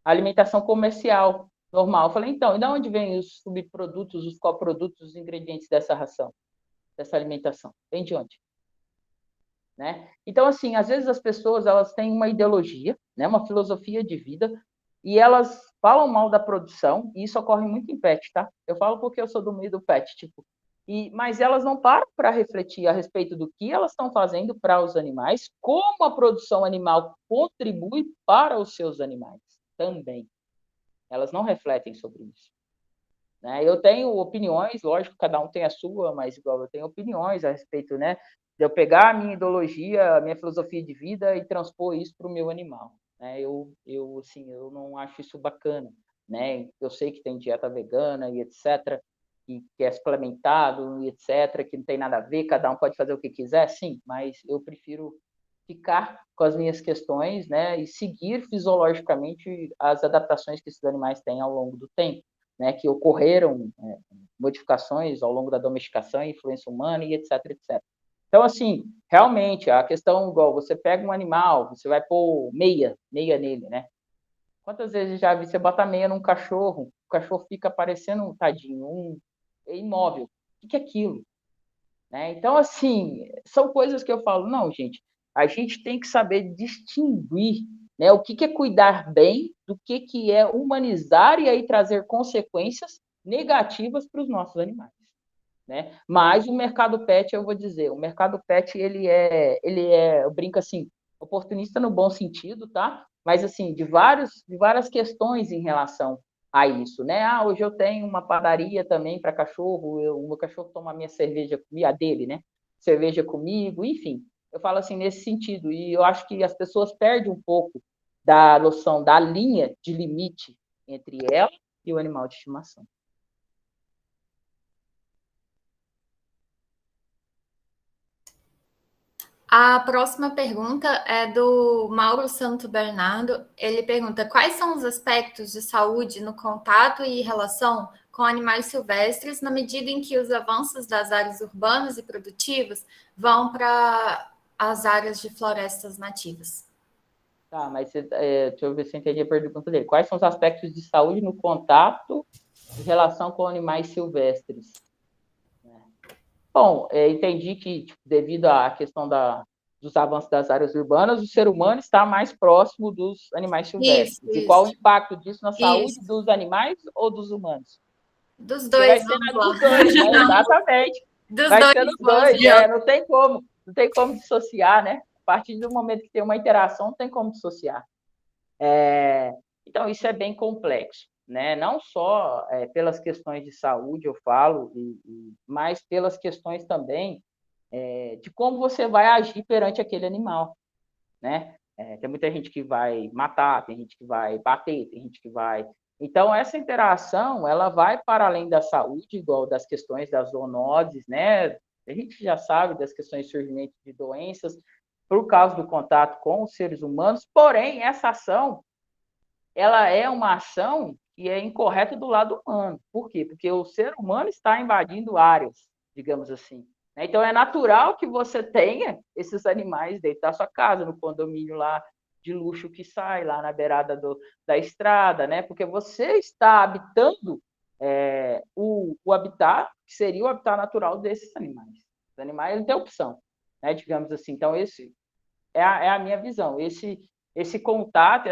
alimentação comercial, normal. Eu falei, então, e de onde vêm os subprodutos, os coprodutos, os ingredientes dessa ração, dessa alimentação? Vem de onde? Né? Então, assim, às vezes as pessoas elas têm uma ideologia, né, uma filosofia de vida, e elas falam mal da produção, e isso ocorre muito em pet, tá? Eu falo porque eu sou do meio do pet, tipo, mas elas não param para refletir a respeito do que elas estão fazendo para os animais, como a produção animal contribui para os seus animais também. Elas não refletem sobre isso. Né? Eu tenho opiniões, lógico, cada um tem a sua, mas igual eu tenho opiniões a respeito, né, de eu pegar a minha ideologia, a minha filosofia de vida e transpor isso para o meu animal. Né? Assim, eu não acho isso bacana. Né? Eu sei que tem dieta vegana e etc., que é suplementado e etc., que não tem nada a ver, cada um pode fazer o que quiser, sim, mas eu prefiro ficar com as minhas questões, né, e seguir fisiologicamente as adaptações que esses animais têm ao longo do tempo. Né, que ocorreram modificações ao longo da domesticação, influência humana e etc, etc. Então, assim, realmente, a questão, igual, você pega um animal, você vai pôr meia nele, né? Quantas vezes já vi você botar meia num cachorro, o cachorro fica parecendo um tadinho, imóvel. O que é aquilo? Né? Então, assim, são coisas que eu falo, não, gente, a gente tem que saber distinguir né? O que é cuidar bem, do que é humanizar e aí trazer consequências negativas para os nossos animais, né? Mas o mercado pet, eu vou dizer, o mercado pet, eu brinco assim, oportunista no bom sentido, tá? Mas, assim, de várias questões em relação a isso, né? Ah, hoje eu tenho uma padaria também para cachorro, o meu cachorro toma a minha cerveja, a dele, né? Cerveja comigo, enfim. Eu falo assim nesse sentido, e eu acho que as pessoas perdem um pouco da noção da linha de limite entre ela e o animal de estimação. A próxima pergunta é do Mauro Santo Bernardo. Ele pergunta: quais são os aspectos de saúde no contato e relação com animais silvestres na medida em que os avanços das áreas urbanas e produtivas vão para as áreas de florestas nativas? Tá, mas deixa eu ver se eu entendi a pergunta dele. Quais são os aspectos de saúde no contato em relação com animais silvestres? Bom, entendi que, tipo, devido à questão dos avanços das áreas urbanas, o ser humano está mais próximo dos animais silvestres. Isso, E qual o isso. impacto disso na saúde Isso. dos animais ou dos humanos? Dos Porque vai dois, ser vamos dos lá. dois, né? Exatamente. Dos Vai dois, ser dos vamos dois, ver. não tem como dissociar, né? A partir do momento que tem uma interação, não tem como dissociar. Então, isso é bem complexo, né? Não só pelas questões de saúde, eu falo, mas pelas questões também de como você vai agir perante aquele animal, né? Tem muita gente que vai matar, tem gente que vai bater, tem gente que vai... Então, essa interação, ela vai para além da saúde, igual das questões das zoonoses, né? A gente já sabe das questões de surgimento de doenças por causa do contato com os seres humanos, porém, essa ação, ela é uma ação que é incorreta do lado humano. Por quê? Porque o ser humano está invadindo áreas, digamos assim. Então, é natural que você tenha esses animais dentro da sua casa, no condomínio lá de luxo que sai, lá na beirada da estrada, né? Porque você está habitando o habitat, que seria o habitat natural desses animais. Os animais não têm opção, né? Digamos assim. Então, esse é a minha visão. Esse contato,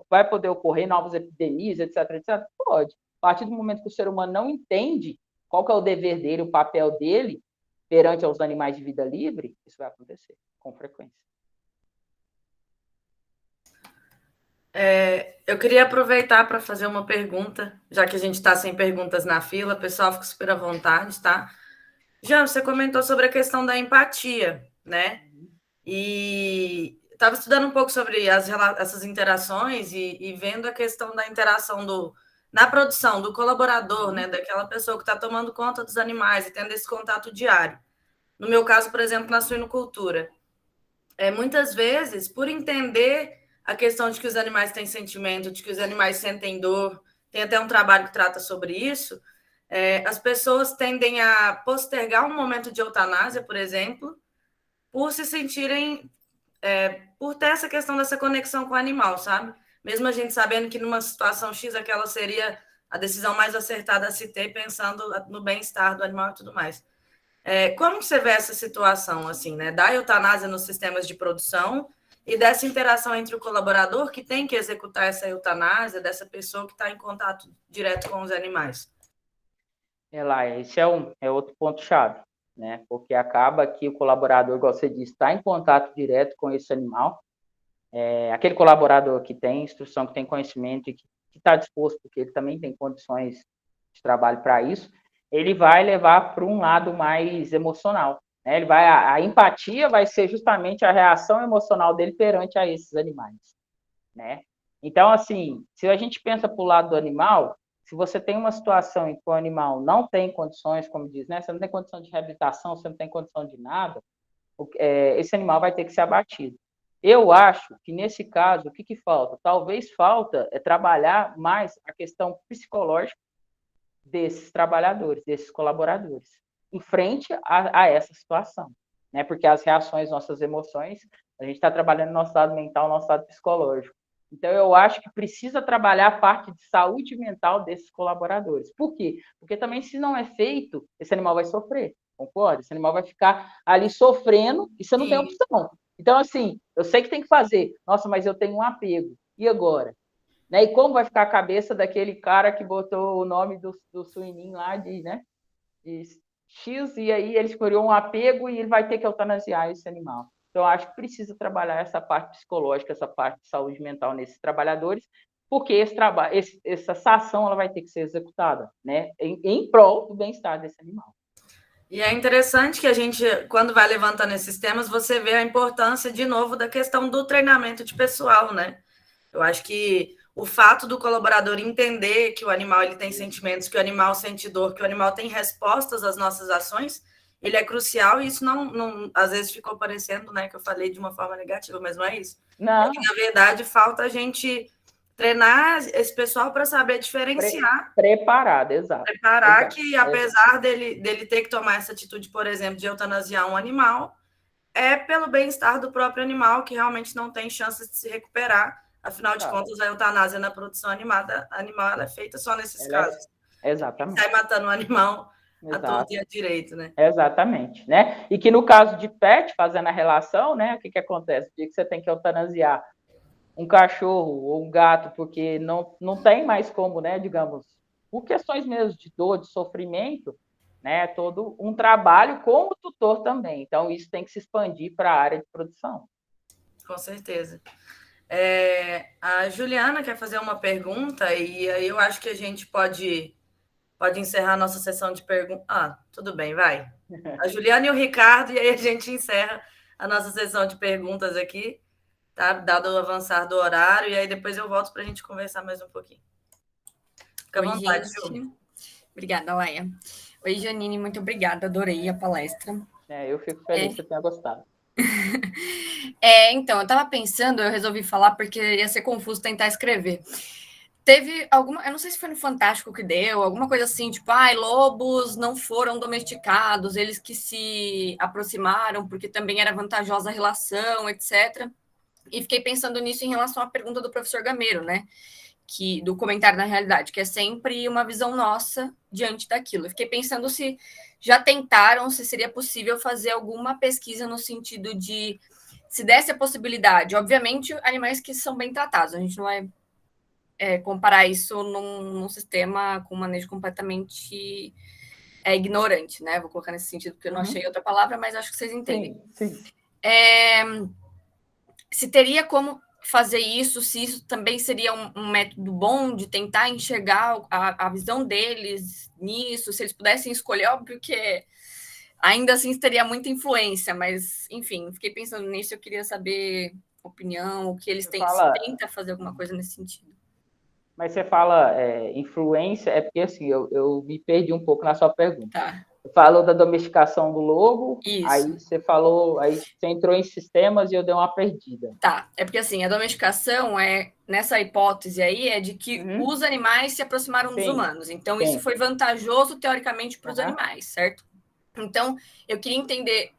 vai poder ocorrer novas epidemias, etc, etc? Pode. A partir do momento que o ser humano não entende qual que é o dever dele, o papel dele perante aos animais de vida livre, isso vai acontecer com frequência. Eu queria aproveitar para fazer uma pergunta, já que a gente está sem perguntas na fila, o pessoal fica super à vontade, tá? Jean, você comentou sobre a questão da empatia, né? E estava estudando um pouco sobre essas interações e vendo a questão da interação na produção, do colaborador, né? Daquela pessoa que está tomando conta dos animais e tendo esse contato diário. No meu caso, por exemplo, na suinocultura. Muitas vezes, por entender a questão de que os animais têm sentimento, de que os animais sentem dor, tem até um trabalho que trata sobre isso, as pessoas tendem a postergar um momento de eutanásia, por exemplo, por se sentirem, por ter essa questão dessa conexão com o animal, sabe? Mesmo a gente sabendo que numa situação X aquela seria a decisão mais acertada a se ter, pensando no bem-estar do animal e tudo mais. Como você vê essa situação, assim, né? Da eutanásia nos sistemas de produção e dessa interação entre o colaborador que tem que executar essa eutanásia, dessa pessoa que está em contato direto com os animais? Esse é outro ponto-chave, né? Porque acaba que o colaborador, igual você disse, está em contato direto com esse animal. Aquele colaborador que tem instrução, que tem conhecimento e que está disposto, porque ele também tem condições de trabalho para isso, ele vai levar para um lado mais emocional, né? A empatia vai ser justamente a reação emocional dele perante a esses animais, né? Então, assim, se a gente pensa para o lado do animal, se você tem uma situação em que o animal não tem condições, como diz, né? Você não tem condição de reabilitação, você não tem condição de nada, esse animal vai ter que ser abatido. Eu acho que, nesse caso, o que falta? Talvez falta trabalhar mais a questão psicológica desses trabalhadores, desses colaboradores, em frente a essa situação, né? Porque as reações, nossas emoções, a gente está trabalhando no nosso lado mental, no nosso lado psicológico. Então, eu acho que precisa trabalhar a parte de saúde mental desses colaboradores. Por quê? Porque também, se não é feito, esse animal vai sofrer, concorda? Esse animal vai ficar ali sofrendo e você não tem opção. Então, assim, eu sei que tem que fazer. Nossa, mas eu tenho um apego. E agora? Né? E como vai ficar a cabeça daquele cara que botou o nome do suininho lá de X, e aí ele escolheu um apego e ele vai ter que eutanasiar esse animal. Então, eu acho que precisa trabalhar essa parte psicológica, essa parte de saúde mental nesses trabalhadores, porque essa ação ela vai ter que ser executada, né, em prol do bem-estar desse animal. E é interessante que a gente, quando vai levantando esses temas, você vê a importância, de novo, da questão do treinamento de pessoal, né? Eu acho que o fato do colaborador entender que o animal ele tem sentimentos, que o animal sente dor, que o animal tem respostas às nossas ações, ele é crucial, e isso não às vezes ficou parecendo, né, que eu falei de uma forma negativa, mas não é isso. Não. É que, na verdade, falta a gente treinar esse pessoal para saber diferenciar. Preparado, exato. Preparar exato, que, apesar dele ter que tomar essa atitude, por exemplo, de eutanasiar um animal, é pelo bem-estar do próprio animal, que realmente não tem chances de se recuperar. Afinal de contas, a eutanásia na produção animal ela é feita só nesses casos. Exatamente. Sai matando o animal à torta e à direita, né? Exatamente, né? E que no caso de pet, fazendo a relação, né? O que acontece? O dia que você tem que eutanasiar um cachorro ou um gato, porque não tem mais como, né? Digamos, por questões mesmo de dor, de sofrimento, né? Todo um trabalho com o tutor também. Então, isso tem que se expandir para a área de produção. Com certeza. A Juliana quer fazer uma pergunta, e aí eu acho que a gente pode encerrar a nossa sessão de perguntas. Ah, tudo bem, vai. A Juliana e o Ricardo, e aí a gente encerra a nossa sessão de perguntas aqui, tá? Dado o avançar do horário, e aí depois eu volto para a gente conversar mais um pouquinho. Fica à vontade, Ju. Obrigada, Laia. Oi, Janine, muito obrigada, adorei a palestra. Eu fico feliz que você tenha gostado. Então, eu estava pensando, eu resolvi falar porque ia ser confuso tentar escrever. Teve alguma, eu não sei se foi no Fantástico que deu, alguma coisa assim, tipo, lobos não foram domesticados, eles que se aproximaram porque também era vantajosa a relação, etc. E fiquei pensando nisso em relação à pergunta do professor Gameiro, né? Do comentário na realidade, que é sempre uma visão nossa diante daquilo. Eu fiquei pensando se já tentaram, se seria possível fazer alguma pesquisa no sentido de, se desse a possibilidade, obviamente, animais que são bem tratados, a gente não vai comparar isso num sistema com manejo completamente ignorante, né? Vou colocar nesse sentido, porque eu não achei outra palavra, mas acho que vocês entendem. Sim. Se teria como fazer isso, se isso também seria um método bom de tentar enxergar a visão deles nisso, se eles pudessem escolher, óbvio que ainda assim teria muita influência, mas, enfim, fiquei pensando nisso, eu queria saber a opinião, o que eles têm, se tenta fazer alguma coisa nesse sentido. Mas você fala influência, porque assim, eu me perdi um pouco na sua pergunta. Tá. Falou da domesticação do lobo, Isso. Aí você entrou em sistemas e eu dei uma perdida. Tá, é porque assim, a domesticação nessa hipótese aí, é de que os animais se aproximaram dos humanos, então isso foi vantajoso, teoricamente, para os animais, certo? Então, eu queria entender,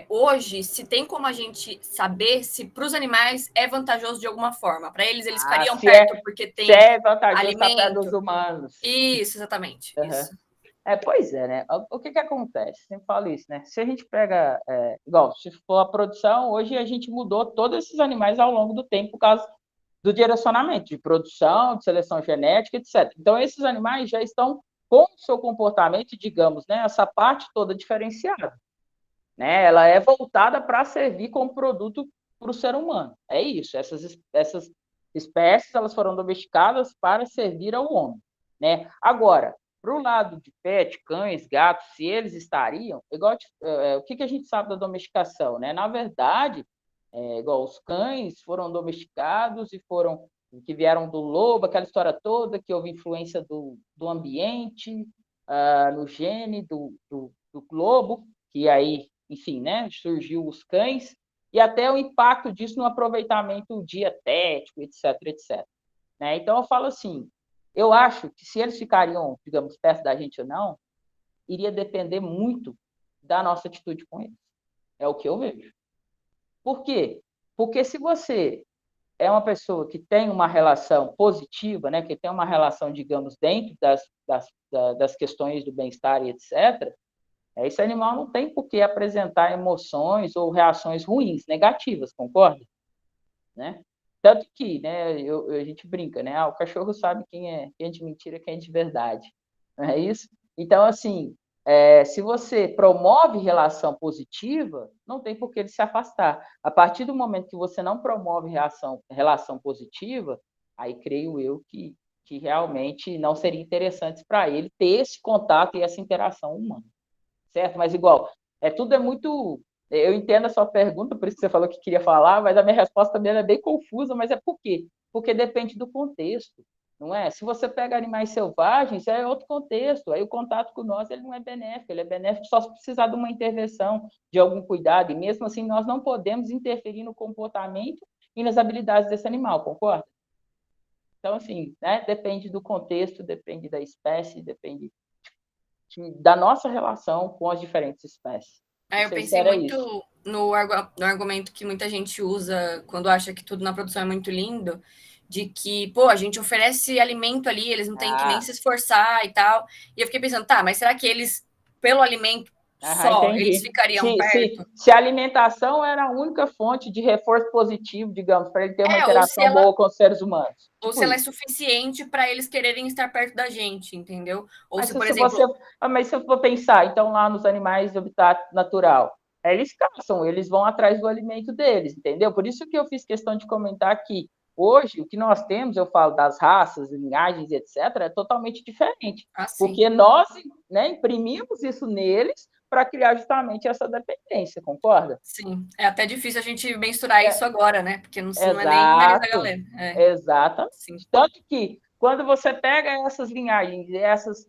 hoje, se tem como a gente saber se para os animais é vantajoso de alguma forma, para eles ficariam perto porque tem vantajoso alimento. Estar perto dos humanos. Isso, exatamente, isso. Pois é, né? O que acontece? Sempre falo isso, né? Se a gente pega, igual, se for a produção, hoje a gente mudou todos esses animais ao longo do tempo por causa do direcionamento de produção, de seleção genética, etc. Então, esses animais já estão com o seu comportamento, digamos, né? Essa parte toda diferenciada, né? Ela é voltada para servir como produto para o ser humano. É isso. Essas espécies, elas foram domesticadas para servir ao homem, né? Agora, para o lado de pet, cães, gatos, se eles estariam, igual o que a gente sabe da domesticação, né? Na verdade, igual os cães foram domesticados e que vieram do lobo, aquela história toda, que houve influência do ambiente, no gene do lobo, que aí, enfim, né? Surgiu os cães, e até o impacto disso no aproveitamento dietético, etc, etc. Né? Então, eu falo assim, eu acho que se eles ficariam, digamos, perto da gente ou não, iria depender muito da nossa atitude com eles. É o que eu vejo. Por quê? Porque se você é uma pessoa que tem uma relação positiva, né, que tem uma relação, digamos, dentro das questões do bem-estar e etc., Esse animal não tem por que apresentar emoções ou reações ruins, negativas, concorda? Né? Tanto que, né, a gente brinca, né? O cachorro sabe quem é de mentira, quem é de verdade. Não é isso? Então, assim, se você promove relação positiva, não tem por que ele se afastar. A partir do momento que você não promove relação positiva, aí creio eu que realmente não seria interessante para ele ter esse contato e essa interação humana. Certo? Mas igual, tudo é muito... Eu entendo a sua pergunta, por isso que você falou que queria falar, mas a minha resposta também é bem confusa, mas é por quê? Porque depende do contexto, não é? Se você pega animais selvagens, é outro contexto, aí o contato com nós ele não é benéfico, ele é benéfico só se precisar de uma intervenção, de algum cuidado, e mesmo assim nós não podemos interferir no comportamento e nas habilidades desse animal, concorda? Então, assim, né? Depende do contexto, depende da espécie, depende da nossa relação com as diferentes espécies. Eu pensei muito no argumento que muita gente usa quando acha que tudo na produção é muito lindo, de que, pô, a gente oferece alimento ali, eles não têm que nem se esforçar e tal. E eu fiquei pensando, tá, mas será que eles, pelo alimento só, entendi. eles ficariam perto? Se a alimentação era a única fonte de reforço positivo, digamos, para ele ter uma interação boa com os seres humanos. Ou se ela é suficiente para eles quererem estar perto da gente, entendeu? Ou mas se, por exemplo... Mas se eu for pensar, então, lá nos animais do habitat natural, eles caçam, eles vão atrás do alimento deles, entendeu? Por isso que eu fiz questão de comentar que hoje, o que nós temos, eu falo das raças, linhagens, etc., é totalmente diferente. Porque nós, né, imprimimos isso neles para criar justamente essa dependência, concorda? Sim, é até difícil a gente mensurar isso agora, né? Porque não é nem nariz da galera. Exatamente. Sim. Tanto que, quando você pega essas linhagens, essas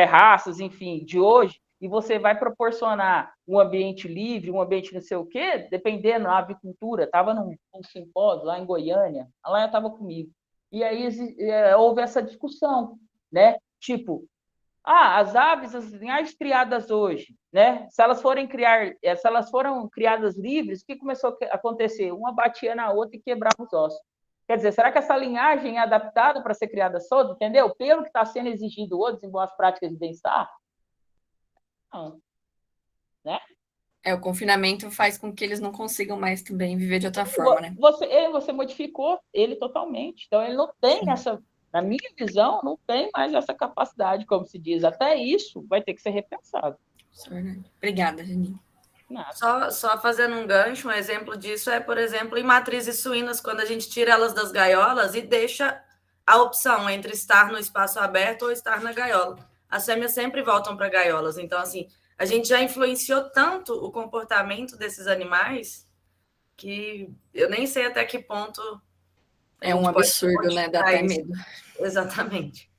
raças, enfim, de hoje, e você vai proporcionar um ambiente livre, um ambiente não sei o quê, dependendo da avicultura, estava num simpósio lá em Goiânia, lá eu estava comigo, e aí houve essa discussão, né? Tipo, as aves, as linhagens criadas hoje, né? Se elas foram criadas livres, o que começou a acontecer? Uma batia na outra e quebrava os ossos. Quer dizer, será que essa linhagem é adaptada para ser criada solta, entendeu? Pelo que está sendo exigido hoje em boas práticas de bem-estar? Não. Né? O confinamento faz com que eles não consigam mais também viver de outra forma, né? Você modificou ele totalmente. Então, ele não tem na minha visão, não tem mais essa capacidade, como se diz. Até isso vai ter que ser repensado. Obrigada, Janine. Só fazendo um gancho, um exemplo disso é, por exemplo, em matrizes suínas, quando a gente tira elas das gaiolas e deixa a opção entre estar no espaço aberto ou estar na gaiola. As fêmeas sempre voltam para gaiolas. Então, assim, a gente já influenciou tanto o comportamento desses animais que eu nem sei até que ponto... É um absurdo, né? Dá até medo. Exatamente.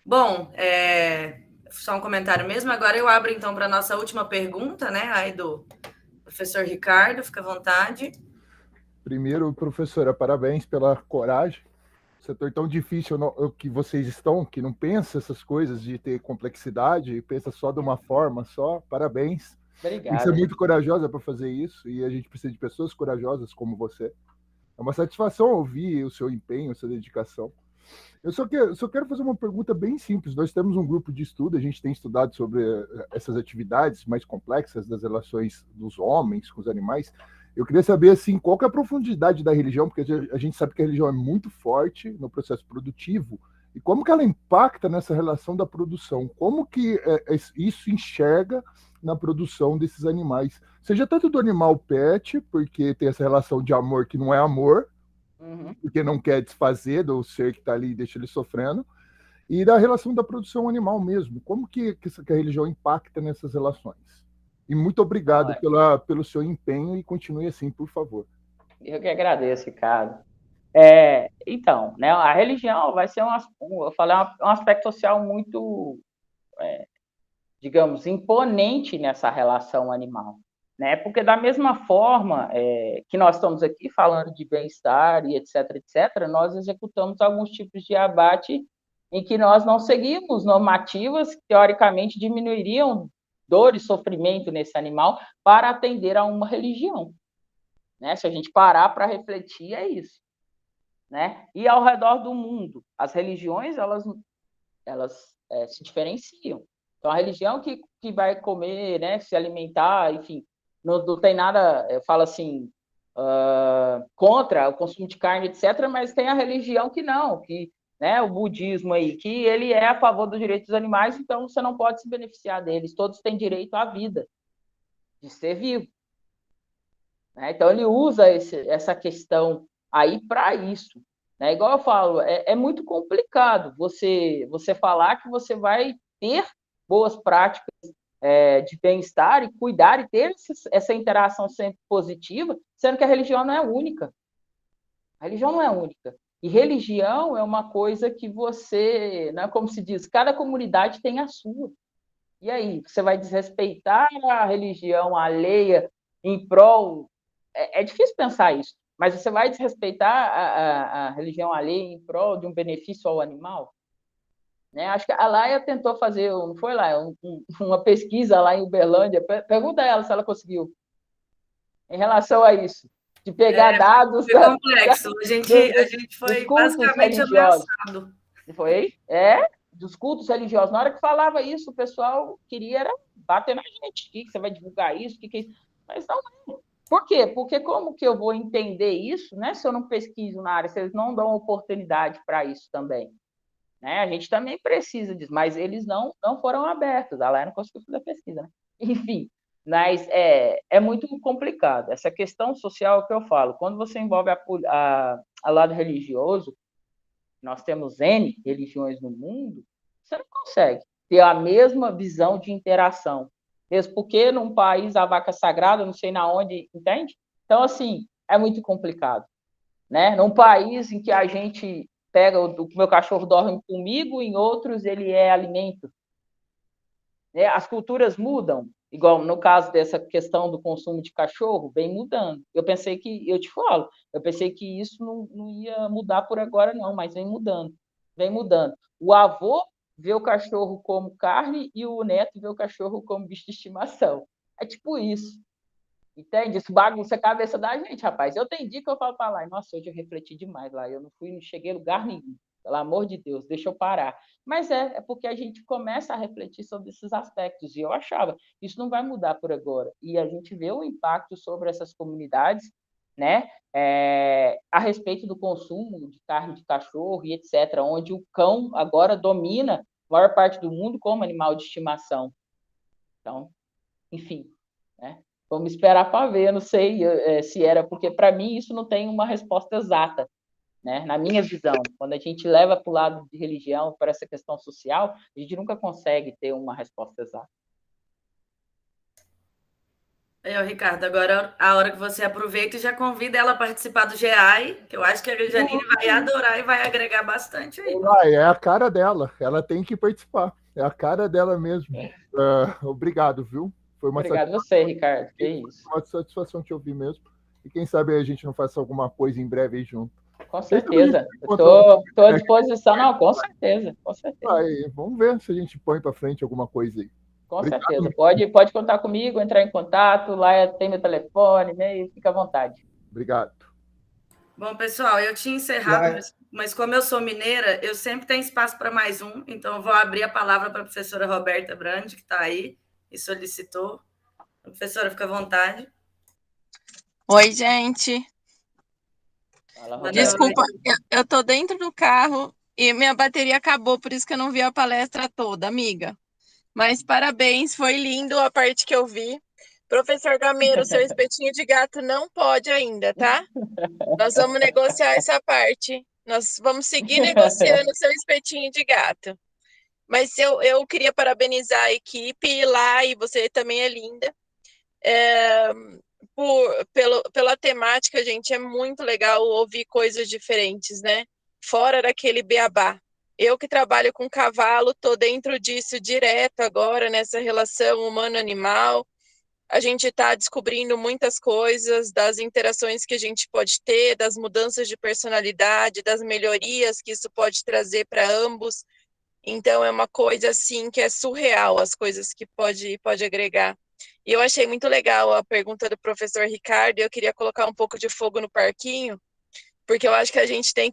Bom, só um comentário mesmo. Agora eu abro, então, para a nossa última pergunta, né? Aí do professor Ricardo, fica à vontade. Primeiro, professora, parabéns pela coragem. Setor tão difícil que vocês estão, que não pensa essas coisas de ter complexidade, pensa só de uma forma só. Parabéns. Obrigado. Você é muito corajosa para fazer isso, e a gente precisa de pessoas corajosas como você. É uma satisfação ouvir o seu empenho, a sua dedicação. Eu só quero fazer uma pergunta bem simples. Nós temos um grupo de estudo, a gente tem estudado sobre essas atividades mais complexas das relações dos homens com os animais. Eu queria saber, assim, qual que é a profundidade da religião, porque a gente sabe que a religião é muito forte no processo produtivo, e como que ela impacta nessa relação da produção? Como que isso enxerga na produção desses animais? Seja tanto do animal pet, porque tem essa relação de amor que não é amor, porque não quer desfazer do ser que está ali e deixa ele sofrendo, e da relação da produção animal mesmo. Como que a religião impacta nessas relações? E muito obrigado pelo seu empenho e continue assim, por favor. Eu que agradeço, Ricardo. Então, né, a religião vai ser um aspecto social muito, digamos, imponente nessa relação animal. Né? Porque da mesma forma que nós estamos aqui falando de bem-estar e etc., nós executamos alguns tipos de abate em que nós não seguimos normativas que, teoricamente, diminuiriam dor e sofrimento nesse animal para atender a uma religião. Né? Se a gente parar para refletir, é isso. Né? E ao redor do mundo, as religiões, elas se diferenciam. Então, a religião que vai comer, né, se alimentar, enfim, não tem nada, eu falo assim, contra o consumo de carne, etc., mas tem a religião que não, que, né, o budismo aí, que ele é a favor dos direitos dos animais, então você não pode se beneficiar deles, todos têm direito à vida, de ser vivo. Né? Então, ele usa essa questão aí para isso. Né? Igual eu falo, é muito complicado você falar que você vai ter boas práticas de bem-estar e cuidar e ter essa interação sempre positiva, sendo que a religião não é única. A religião não é única. E religião é uma coisa que você, né, como se diz, cada comunidade tem a sua. E aí, você vai desrespeitar a religião alheia em prol... É difícil pensar isso, mas você vai desrespeitar a religião alheia em prol de um benefício ao animal? Né? Acho que a Laia tentou fazer, não foi lá, uma pesquisa lá em Uberlândia, pergunta a ela se ela conseguiu, em relação a isso, de pegar dados... Foi complexo, a gente foi basicamente ameaçado. Foi? Dos cultos religiosos. Na hora que falava isso, o pessoal queria era bater na gente. O que você vai divulgar isso? O que é isso? Mas não é. Por quê? Porque como que eu vou entender isso, né, se eu não pesquiso na área, se eles não dão oportunidade para isso também? Né? A gente também precisa disso, mas eles não foram abertos. A Laia não conseguiu fazer pesquisa, né? Enfim, mas é muito complicado. Essa questão social que eu falo, quando você envolve a lado religioso, nós temos N religiões no mundo, você não consegue ter a mesma visão de interação. Mesmo porque num país a vaca sagrada, não sei na onde, entende? Então, assim, é muito complicado. Né? Num país em que a gente pega, o meu cachorro dorme comigo, em outros ele é alimento. Né? As culturas mudam, igual no caso dessa questão do consumo de cachorro, vem mudando. Eu pensei que isso não ia mudar por agora, não, mas vem mudando. O avô vê o cachorro como carne e o neto vê o cachorro como bicho de estimação. É tipo isso. Entende? Isso bagunça a cabeça da gente, rapaz. Eu tenho dia que eu falo para lá, nossa, hoje eu refleti demais lá, eu não cheguei a lugar nenhum. Pelo amor de Deus, deixa eu parar. Mas é porque a gente começa a refletir sobre esses aspectos. E eu achava, isso não vai mudar por agora. E a gente vê o impacto sobre essas comunidades, né? A respeito do consumo de carne de cachorro e etc., onde o cão agora domina a maior parte do mundo como animal de estimação. Então, enfim, né? Vamos esperar para ver, eu não sei se era, porque para mim isso não tem uma resposta exata. Né? Na minha visão, quando a gente leva para o lado de religião, para essa questão social, a gente nunca consegue ter uma resposta exata. Ricardo, agora a hora que você aproveita e já convida ela a participar do GEAI, que eu acho que a Janine vai adorar e vai agregar bastante aí. É a cara dela, ela tem que participar, é a cara dela mesmo. Obrigado, viu? Foi uma Obrigado você, Ricardo, que isso. Uma satisfação te ouvir mesmo, e quem sabe a gente não faça alguma coisa em breve aí junto. Com certeza, estou à disposição, não, com certeza. Vamos ver se a gente põe para frente alguma coisa aí. Com Obrigado. Certeza, pode contar comigo, entrar em contato, lá tem meu telefone, e-mail, fica à vontade. Obrigado. Bom, pessoal, eu tinha encerrado, mas como eu sou mineira, eu sempre tenho espaço para mais um, então eu vou abrir a palavra para a professora Roberta Brandi, que está aí e solicitou. Professora, fica à vontade. Oi, gente. Desculpa, eu estou dentro do carro e minha bateria acabou, por isso que eu não vi a palestra toda, amiga. Mas parabéns, foi lindo a parte que eu vi. Professor Gameiro, seu espetinho de gato não pode ainda, tá? Nós vamos negociar essa parte. Nós vamos seguir negociando o seu espetinho de gato. Mas eu queria parabenizar a equipe lá, e você também é linda. Pela temática, gente, é muito legal ouvir coisas diferentes, né? Fora daquele beabá. Eu que trabalho com cavalo, estou dentro disso direto agora, nessa relação humano-animal. A gente está descobrindo muitas coisas das interações que a gente pode ter, das mudanças de personalidade, das melhorias que isso pode trazer para ambos. Então, é uma coisa, assim, que é surreal, as coisas que pode agregar. E eu achei muito legal a pergunta do professor Ricardo, e eu queria colocar um pouco de fogo no parquinho, porque eu acho que a gente tem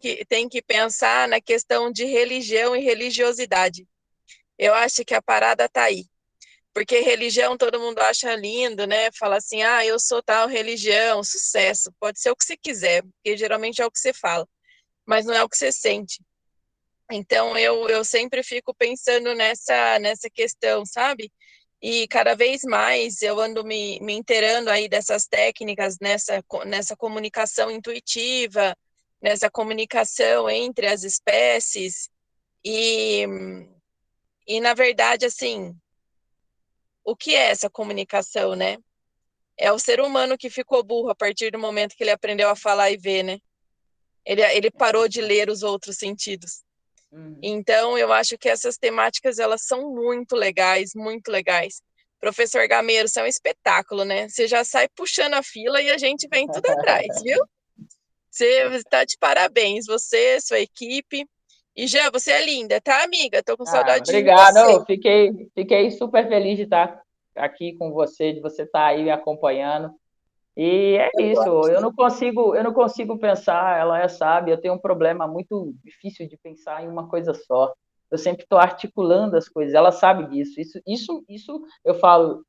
que pensar na questão de religião e religiosidade. Eu acho que a parada tá aí. Porque religião todo mundo acha lindo, né? Fala assim, eu sou tal religião, sucesso. Pode ser o que você quiser, porque geralmente é o que você fala, mas não é o que você sente. Então, eu sempre fico pensando nessa questão, sabe? E cada vez mais eu ando me inteirando aí dessas técnicas, nessa comunicação intuitiva, nessa comunicação entre as espécies. E na verdade, assim, o que é essa comunicação, né? É o ser humano que ficou burro a partir do momento que ele aprendeu a falar e ver, né? Ele parou de ler os outros sentidos. Então, eu acho que essas temáticas, elas são muito legais, muito legais. Professor Gameiro, você é um espetáculo, né? Você já sai puxando a fila e a gente vem tudo atrás, viu? Você está de parabéns, você, sua equipe. E Jean, você é linda, tá, amiga? Tô com saudade de Obrigado. você. Eu fiquei super feliz de estar aqui com você, de você estar aí me acompanhando. E é isso, eu não consigo pensar, ela é sábia, eu tenho um problema muito difícil de pensar em uma coisa só. Eu sempre estou articulando as coisas, ela sabe disso. Isso eu falo,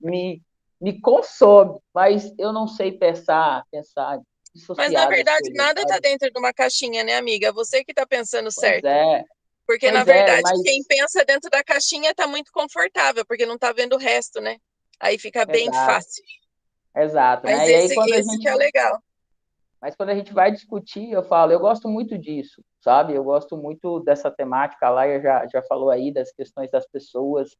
me consome, mas eu não sei pensar, Mas, na dissociar das verdade, coisas, nada está sabe? dentro de uma caixinha, né, amiga? Você que está pensando Pois certo. é, Porque, na verdade, quem pensa dentro da caixinha está muito confortável, porque não está vendo o resto, né? Aí fica bem fácil. exato, Mas né? E aí esse que é legal. Mas quando a gente vai discutir, eu falo, eu gosto muito disso, sabe? Eu gosto muito dessa temática, a Laia já falou aí das questões das pessoas,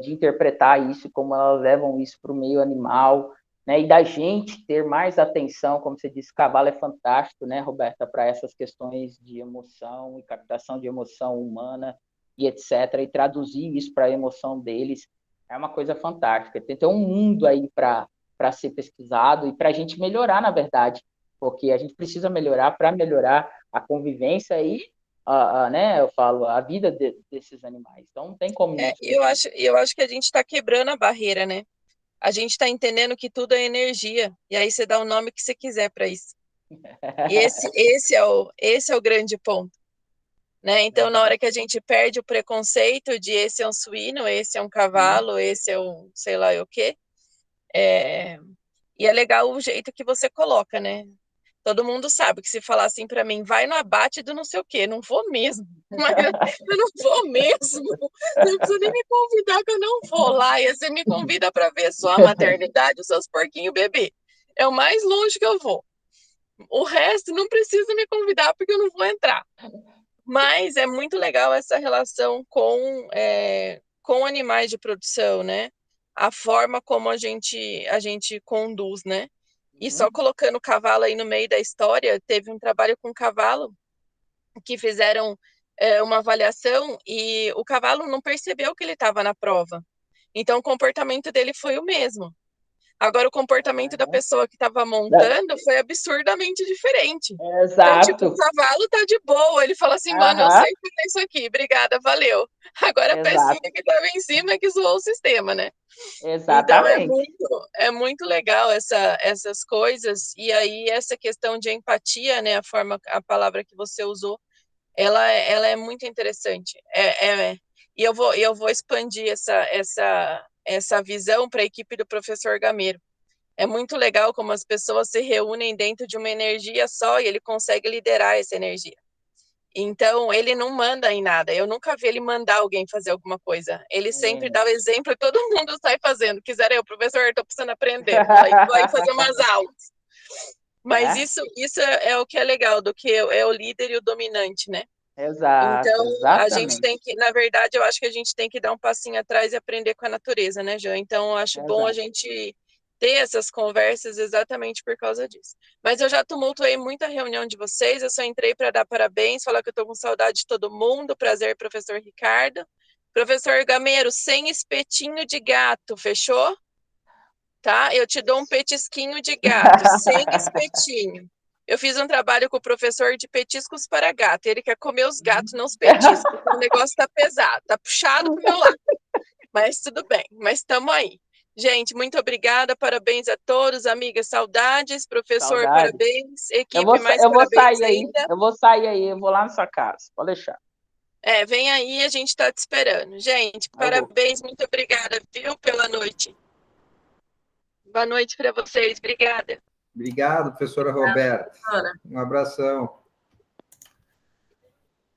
de interpretar isso, como elas levam isso para o meio animal, né? E da gente ter mais atenção, como você disse, cavalo é fantástico, né, Roberta, para essas questões de emoção e captação de emoção humana e etc. E traduzir isso para a emoção deles é uma coisa fantástica. Tem um mundo aí para ser pesquisado e para a gente melhorar, na verdade, porque a gente precisa melhorar para melhorar a convivência e né, eu falo, a vida desses animais. Então, não tem como não discutir. Eu acho que a gente está quebrando a barreira, né? A gente está entendendo que tudo é energia, e aí você dá o nome que você quiser para isso. E esse é o grande ponto, né? Então, na hora que a gente perde o preconceito de esse é um suíno, esse é um cavalo, esse é um sei lá o quê, e é legal o jeito que você coloca, né? Todo mundo sabe que se falar assim para mim, vai no abate do não sei o quê, não vou mesmo. Mas eu não vou mesmo. Não precisa nem me convidar que eu não vou lá. E você me convida para ver só a maternidade, os seus porquinhos bebê. É o mais longe que eu vou. O resto não precisa me convidar porque eu não vou entrar. Mas é muito legal essa relação com animais de produção, né? A forma como a gente conduz, né? E só colocando o cavalo aí no meio da história, teve um trabalho com cavalo que fizeram uma avaliação e o cavalo não percebeu que ele estava na prova. Então, o comportamento dele foi o mesmo. Agora, o comportamento da pessoa que estava montando foi absurdamente diferente. Então, tipo, o cavalo tá de boa. Ele fala assim, mano, eu sei fazer isso aqui. Obrigada, valeu. Agora a pecinha que estava em cima é que zoou o sistema, né? Exatamente. Então, é muito legal essas coisas. E aí, essa questão de empatia, né? A palavra que você usou, ela é muito interessante. E eu vou expandir essa visão para a equipe do professor Gameiro. É muito legal como as pessoas se reúnem dentro de uma energia só e ele consegue liderar essa energia. Então, ele não manda em nada. Eu nunca vi ele mandar alguém fazer alguma coisa. Ele sempre dá o exemplo e todo mundo sai fazendo. Quiser eu, professor, estou precisando aprender. Vai fazer umas aulas. Mas isso é o que é legal, do que é o líder e o dominante, né? Exato, então, exatamente. a gente tem que, na verdade, eu acho que a gente tem que dar um passinho atrás e aprender com a natureza, né, Jean? Então, eu acho bom a gente ter essas conversas exatamente por causa disso. Mas eu já tumultuei muita reunião de vocês, eu só entrei para dar parabéns, falar que eu estou com saudade de todo mundo, prazer, professor Ricardo. Professor Gameiro, sem espetinho de gato, fechou? Tá? Eu te dou um petisquinho de gato, sem espetinho. Eu fiz um trabalho com o professor de petiscos para gato. Ele quer comer os gatos, não os petiscos. O negócio tá pesado, tá puxado pro meu lado. Mas tudo bem, mas estamos aí. Gente, muito obrigada, parabéns a todos, amigas, saudades, professor, parabéns, equipe, mais parabéns ainda. Eu vou sair aí, eu vou lá na sua casa, pode deixar. Vem aí, a gente está te esperando. Gente, parabéns, muito obrigada, viu, pela noite. Boa noite para vocês, obrigada. Obrigado, professora Roberta. Um abração.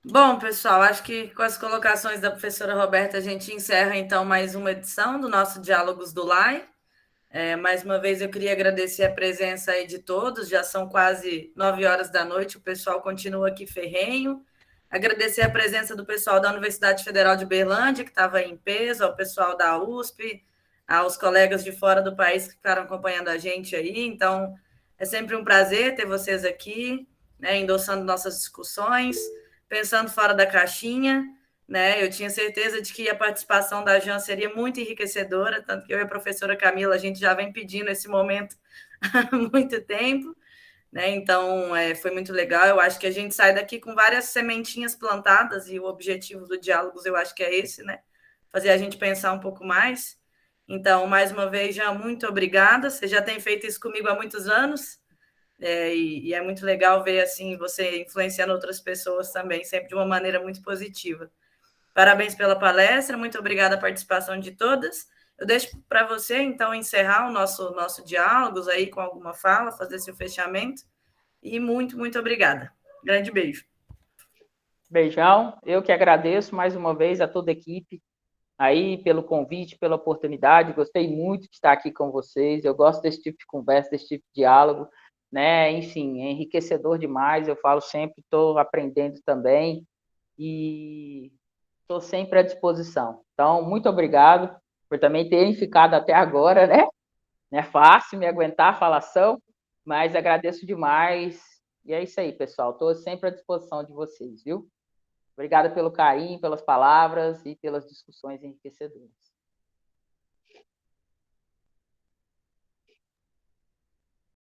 Bom, pessoal, acho que com as colocações da professora Roberta, a gente encerra, então, mais uma edição do nosso Diálogos do LAI. Mais uma vez, eu queria agradecer a presença aí de todos, já são quase 9 horas da noite, o pessoal continua aqui ferrenho. Agradecer a presença do pessoal da Universidade Federal de Berlândia, que estava em peso, ao pessoal da USP, aos colegas de fora do país que ficaram acompanhando a gente aí. Então, é sempre um prazer ter vocês aqui, né, endossando nossas discussões, pensando fora da caixinha, né? Eu tinha certeza de que a participação da Jan seria muito enriquecedora, tanto que eu e a professora Camila, a gente já vem pedindo esse momento há muito tempo, né? Então, foi muito legal. Eu acho que a gente sai daqui com várias sementinhas plantadas, e o objetivo do Diálogos, eu acho que é esse, né? Fazer a gente pensar um pouco mais. Então, mais uma vez, Jan, muito obrigada. Você já tem feito isso comigo há muitos anos, e é muito legal ver assim você influenciando outras pessoas também, sempre de uma maneira muito positiva. Parabéns pela palestra, muito obrigada a participação de todas. Eu deixo para você, então, encerrar o nosso diálogos aí com alguma fala, fazer seu fechamento, e muito, muito obrigada. Grande beijo. Beijão, eu que agradeço mais uma vez a toda a equipe aí pelo convite, pela oportunidade, gostei muito de estar aqui com vocês, eu gosto desse tipo de conversa, desse tipo de diálogo, né, enfim, é enriquecedor demais, eu falo sempre, estou aprendendo também, e estou sempre à disposição. Então, muito obrigado por também terem ficado até agora, né? Não é fácil me aguentar a falação, mas agradeço demais. E é isso aí, pessoal. Estou sempre à disposição de vocês, viu? Obrigado pelo carinho, pelas palavras e pelas discussões enriquecedoras.